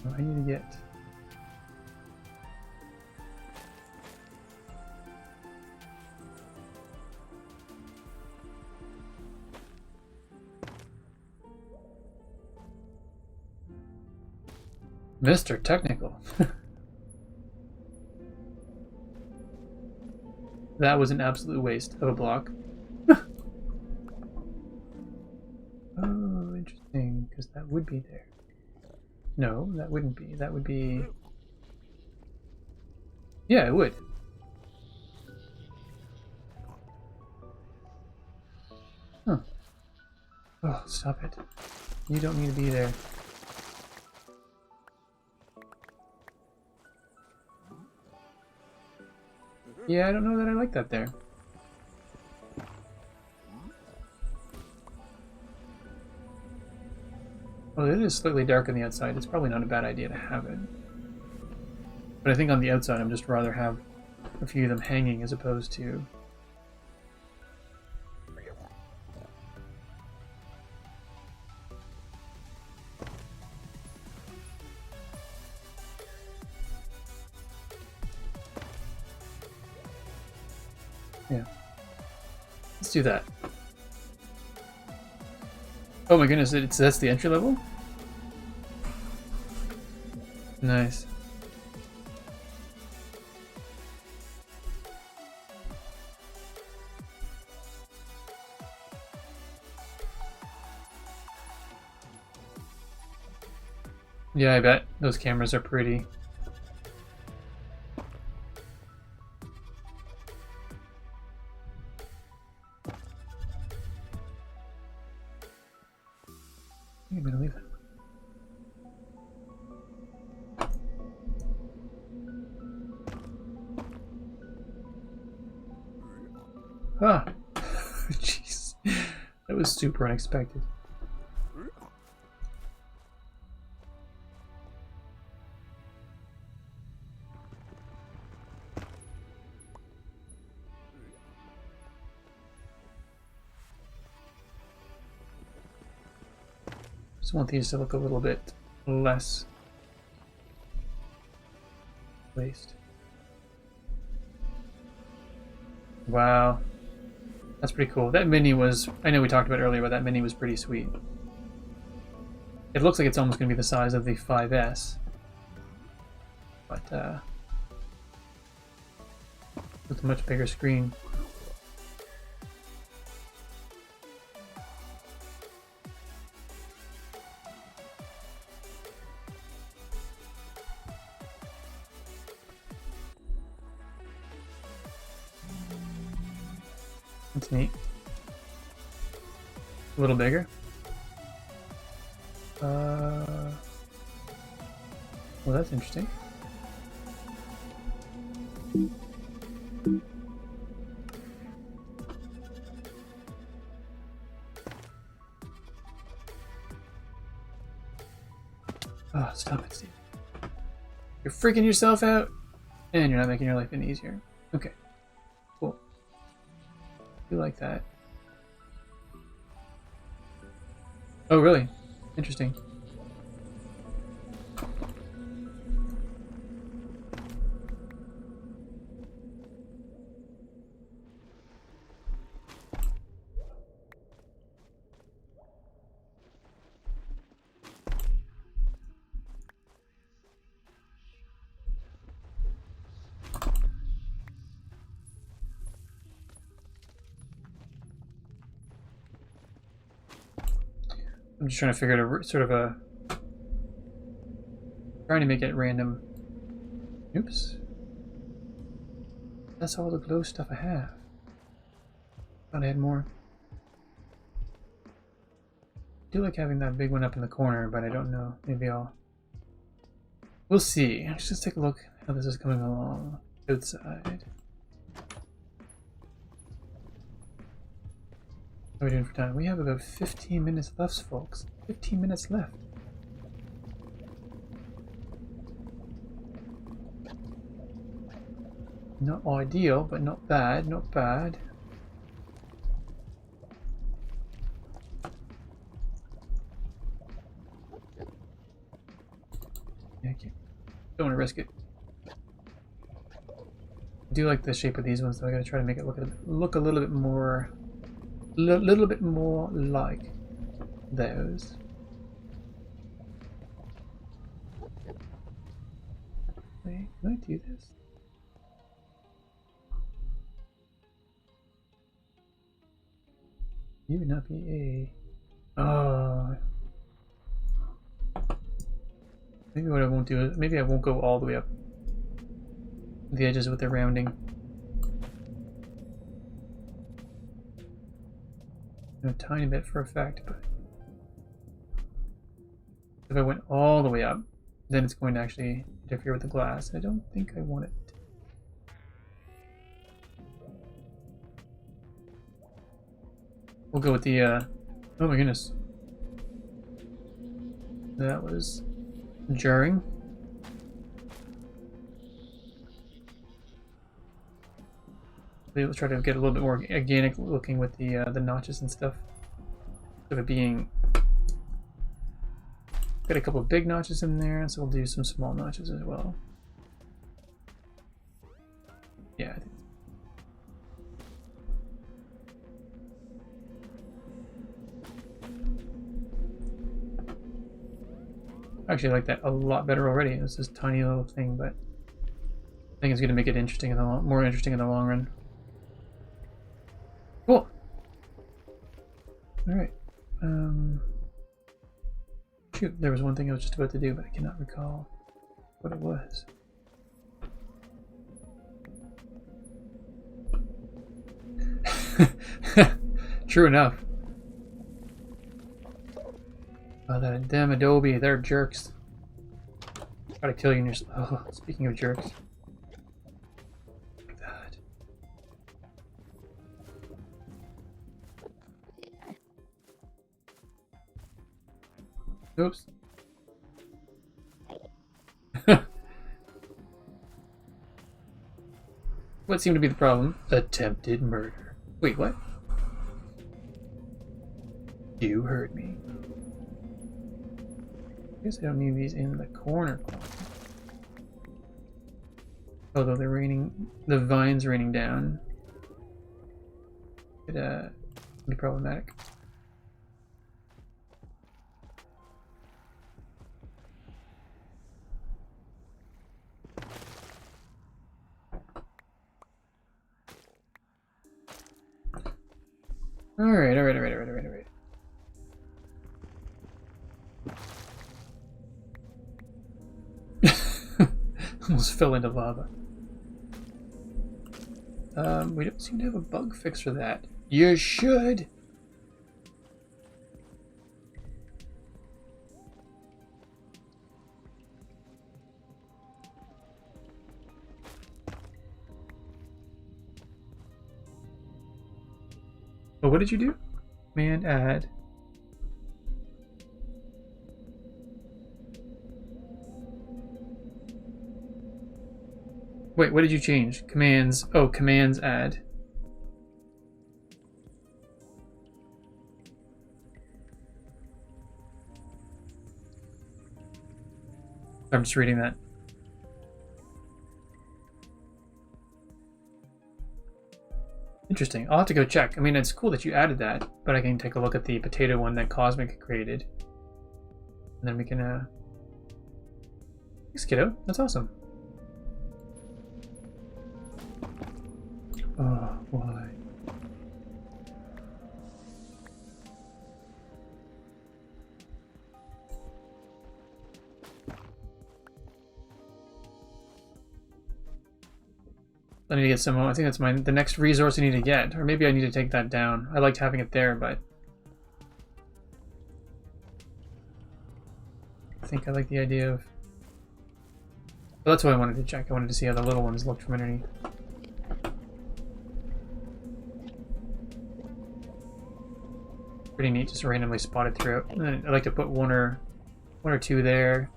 Oh, I need to get... Mr. Technical. That was an absolute waste of a block. Oh, interesting, because that would be there. No, that wouldn't be. That would be... Yeah, it would. Huh. Oh, stop it. You don't need to be there. Yeah, I don't know that I like that there. Well, it is slightly dark on the outside. It's probably not a bad idea to have it. But I think on the outside, I'm just rather have a few of them hanging as opposed to... Yeah. Let's do that. Oh my goodness, that's the entry level? Nice. Yeah, I bet. Those cameras are pretty. I'm gonna leave it. Ah! Jeez. That was super unexpected. Just want these to look a little bit less placed. Wow. That's pretty cool. That mini was, I know we talked about it earlier, but that mini was pretty sweet. It looks like it's almost going to be the size of the 5S. But, with a much bigger screen. That's neat. A little bigger. Well, that's interesting. stop it, Steve. You're freaking yourself out, and you're not making your life any easier. Okay, cool. You like that? Oh, really? Interesting. I'm just trying to figure out a sort of a... trying to make it random. Oops. That's all the glow stuff I have. Thought I had more. I do like having that big one up in the corner, but I don't know. Maybe I'll... we'll see. Let's just take a look how this is coming along. Outside. How are we doing for time? We have about 15 minutes left, folks. 15 minutes left. Not ideal, but not bad, not bad. Thank you. Don't want to risk it. I do like the shape of these ones, though. I gotta try to make it look a little bit more... little bit more like those. Wait, can I do this? You would not be a... oh. Maybe what I won't do is... maybe I won't go all the way up the edges with the rounding. A tiny bit for effect, but if I went all the way up, then it's going to actually interfere with the glass. I don't think I want it. We'll go with the, oh my goodness. That was jarring. We'll try to get a little bit more organic looking with the notches and stuff. Instead of it being... got a couple of big notches in there, so we'll do some small notches as well. Yeah, I think. Actually, I like that a lot better already. It's this tiny little thing, but I think it's going to make it interesting in the more interesting in the long run. Cool. All right. Shoot, there was one thing I was just about to do, but I cannot recall what it was. True enough. Oh, that damn Adobe, they're jerks. Gotta kill you in your... oh, speaking of jerks. Like that. Oops. What seemed to be the problem? Attempted murder. Wait, what? You heard me. I guess I don't need these in the corner. Although they're raining, the vine's raining down. Could be problematic. Alright. Almost fell into lava. We don't seem to have a bug fix for that. You should! Oh, what did you do? Command add. Wait, what did you change? Commands. Oh, commands add. I'm just reading that. Interesting. I'll have to go check. I mean, it's cool that you added that, but I can take a look at the potato one that Cosmic created. And then we can, Thanks, kiddo. That's awesome. Oh, why? I need to get some more. I think that's the next resource I need to get. Or maybe I need to take that down. I liked having it there, but I think I like the idea of... Well, that's what I wanted to check. I wanted to see how the little ones looked from underneath. Pretty neat, just randomly spotted throughout. And then I like to put one or two there.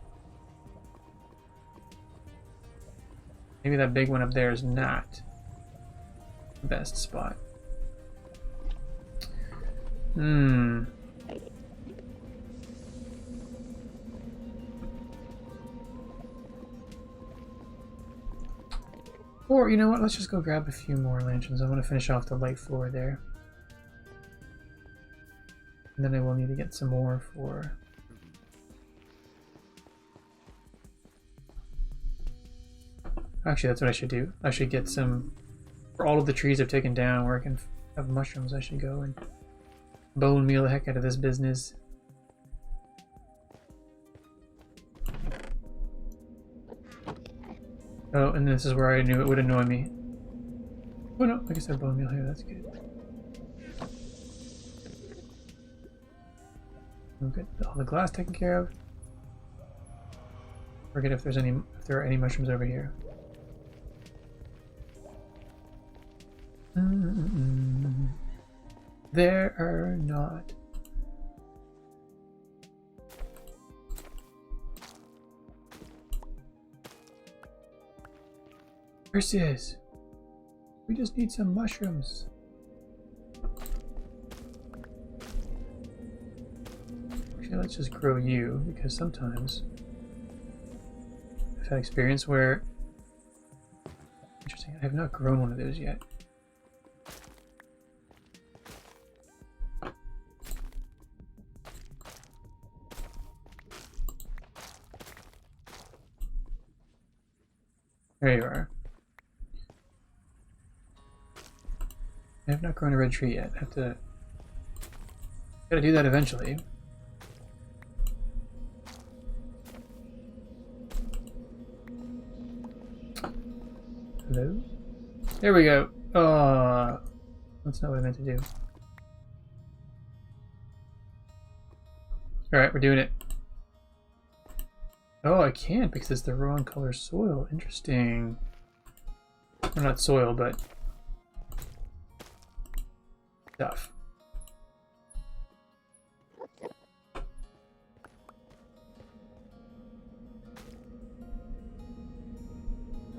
Maybe that big one up there is not the best spot. Or, you know what, let's just go grab a few more lanterns. I want to finish off the light floor there. And then I will need to get some more for... Actually, that's what I should do. I should get some... For all of the trees I've taken down where I can have mushrooms, I should go and bone meal the heck out of this business. Oh, and this is where I knew it would annoy me. Oh no, like I said, bone meal here, that's good. We'll get all the glass taken care of. Forget if there are any mushrooms over here. There are not. Versus, we just need some mushrooms. Actually, let's just grow you, because sometimes I've had experience where... Interesting, I have not grown one of those yet. There you are. I have not grown a red tree yet. I have to... Gotta do that eventually. Hello? There we go. Oh, that's not what I meant to do. Alright, we're doing it. Oh, I can't because it's the wrong color soil. Interesting. Well, not soil, but stuff.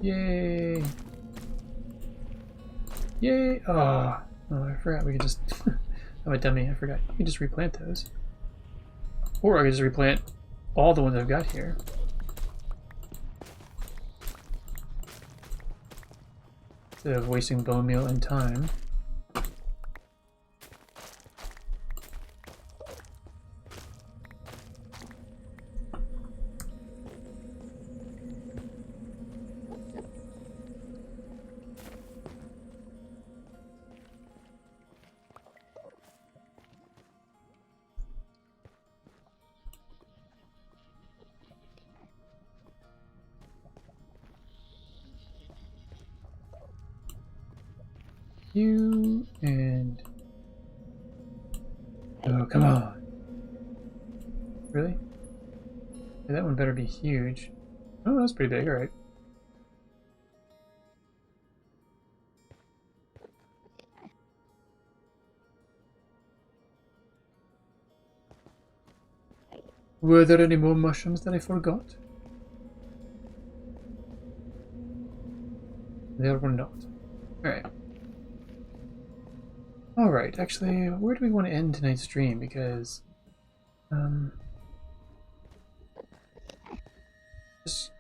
Yay! Yay! Oh, I forgot we could just... I'm a dummy, I forgot. You can just replant those. Or I could just replant all the ones I've got here. Instead of wasting bone meal and time. You and... Oh, come on. Really? Yeah, that one better be huge. Oh, that's pretty big, alright. Were there any more mushrooms that I forgot? The other one don't. Alright. Alright, actually, where do we want to end tonight's stream? Because, just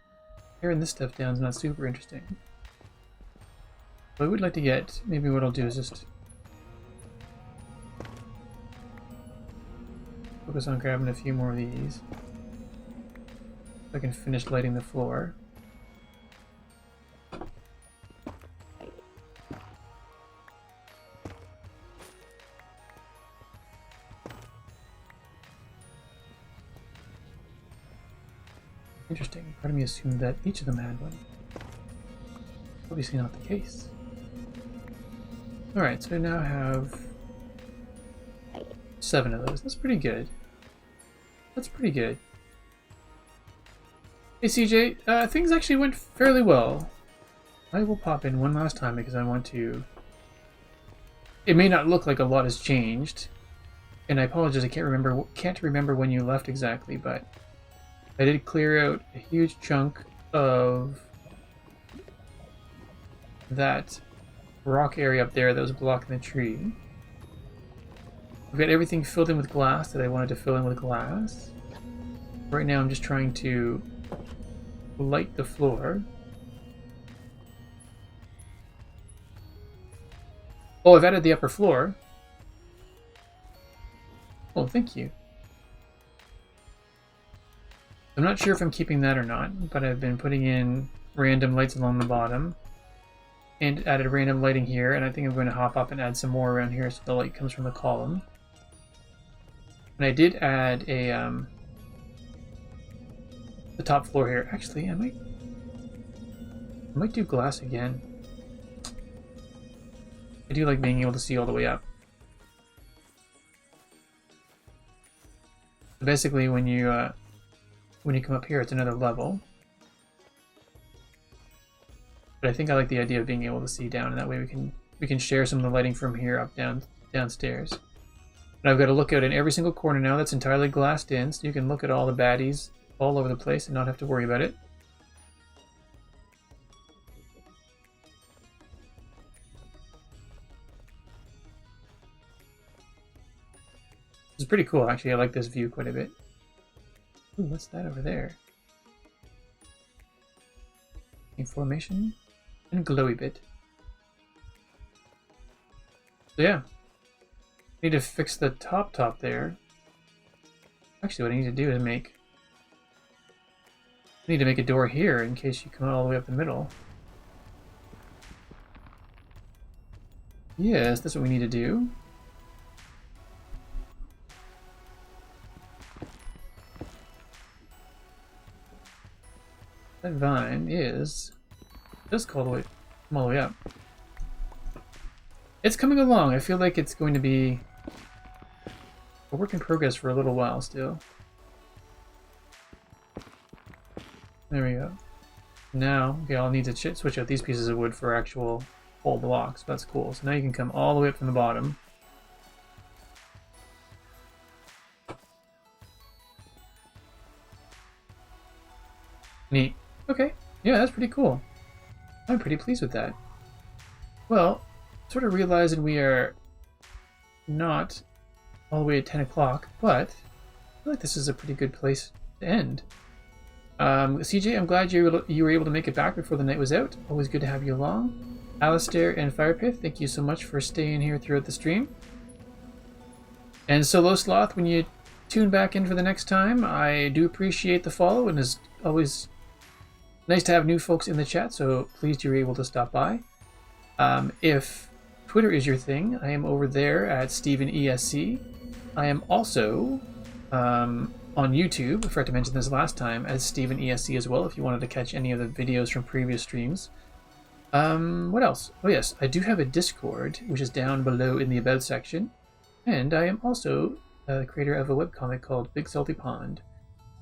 tearing this stuff down is not super interesting. What I would like to get, maybe what I'll do is just focus on grabbing a few more of these. So I can finish lighting the floor. Interesting. Part of me assumed that each of them had one. Obviously not the case. Alright, so I now have 7 of those. That's pretty good. That's pretty good. Hey CJ, things actually went fairly well. I will pop in one last time because I want to... It may not look like a lot has changed. And I apologize, I can't remember when you left exactly, but I did clear out a huge chunk of that rock area up there that was blocking the tree. I've got everything filled in with glass that I wanted to fill in with glass. Right now I'm just trying to light the floor. Oh, I've added the upper floor. Oh, thank you. I'm not sure if I'm keeping that or not, but I've been putting in random lights along the bottom and added random lighting here, and I think I'm going to hop up and add some more around here so the light comes from the column. And I did add a the top floor here. Actually, I might do glass again. I do like being able to see all the way up. Basically, when you come up here, it's another level. But I think I like the idea of being able to see down, and that way we can share some of the lighting from here up downstairs. And I've got a lookout in every single corner now that's entirely glassed in, so you can look at all the baddies all over the place and not have to worry about it. It's pretty cool, actually. I like this view quite a bit. Ooh, what's that over there? Information and glowy bit. So yeah, need to fix the top there. Actually, what I need to do is I need to make a door here in case you come all the way up the middle. Yes, that's what we need to do. That vine does come all the way up. It's coming along. I feel like it's going to be a work in progress for a little while still. There we go. Now, okay, I'll need to switch out these pieces of wood for actual whole blocks. That's cool. So now you can come all the way up from the bottom. Neat. Okay, yeah, that's pretty cool. I'm pretty pleased with that. Well, sort of realizing we are not all the way at 10 o'clock, but I feel like this is a pretty good place to end. CJ, I'm glad you were able to make it back before the night was out. Always good to have you along. Alistair and Firepith, thank you so much for staying here throughout the stream. And Solo Sloth, when you tune back in for the next time, I do appreciate the follow, and it's always nice to have new folks in the chat, so pleased you're able to stop by. If Twitter is your thing, I am over there at StephenESC. I am also on YouTube, I forgot to mention this last time, as StephenESC as well, if you wanted to catch any of the videos from previous streams. What else? Oh yes, I do have a Discord, which is down below in the About section. And I am also the creator of a webcomic called Big Salty Pond,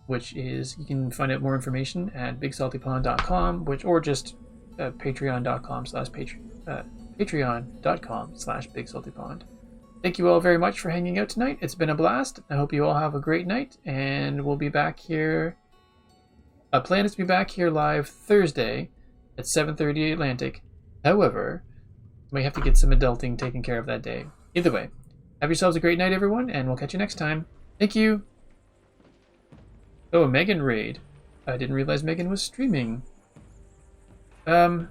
which is, you can find out more information at bigsaltypond.com, or just patreon.com/bigsaltypond. Thank you all very much for hanging out tonight. It's been a blast. I hope you all have a great night, and we'll be back here. Plan is to be back here live Thursday at 7:30 Atlantic However, we have to get some adulting taken care of that day. Either way, have yourselves a great night, everyone, and we'll catch you next time. Thank you! Oh, a Megan raid. I didn't realize Megan was streaming. Perhaps.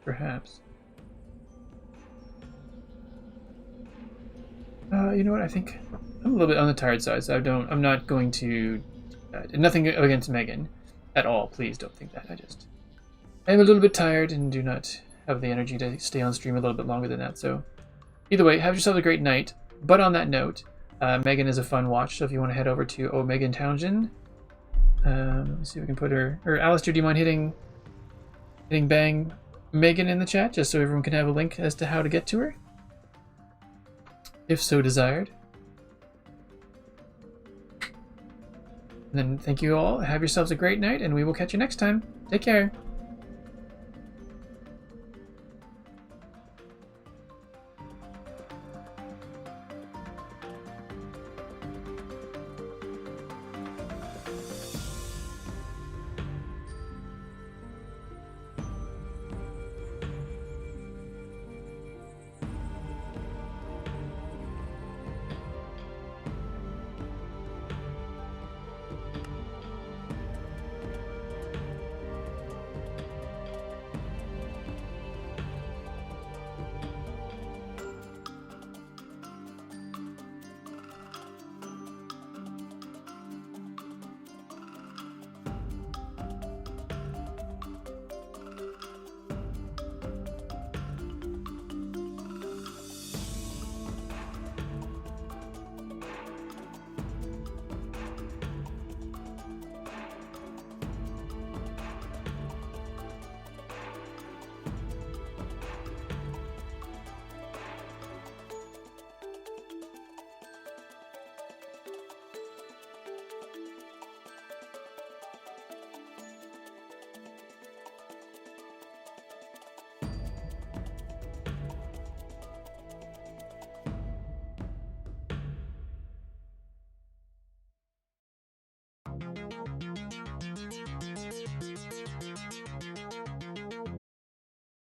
Perhaps. You know what? I think I'm a little bit on the tired side, so I'm not going to. Nothing against Megan at all. Please don't think that. I'm a little bit tired and do not have the energy to stay on stream a little bit longer than that. So, either way, have yourself a great night. But on that note, Megan is a fun watch. So if you want to head over to Megan Townsend, let me see if we can put her. Or Alistair, do you mind hitting bang Megan in the chat just so everyone can have a link as to how to get to her, if so desired. And then thank you all. Have yourselves a great night, and we will catch you next time. Take care.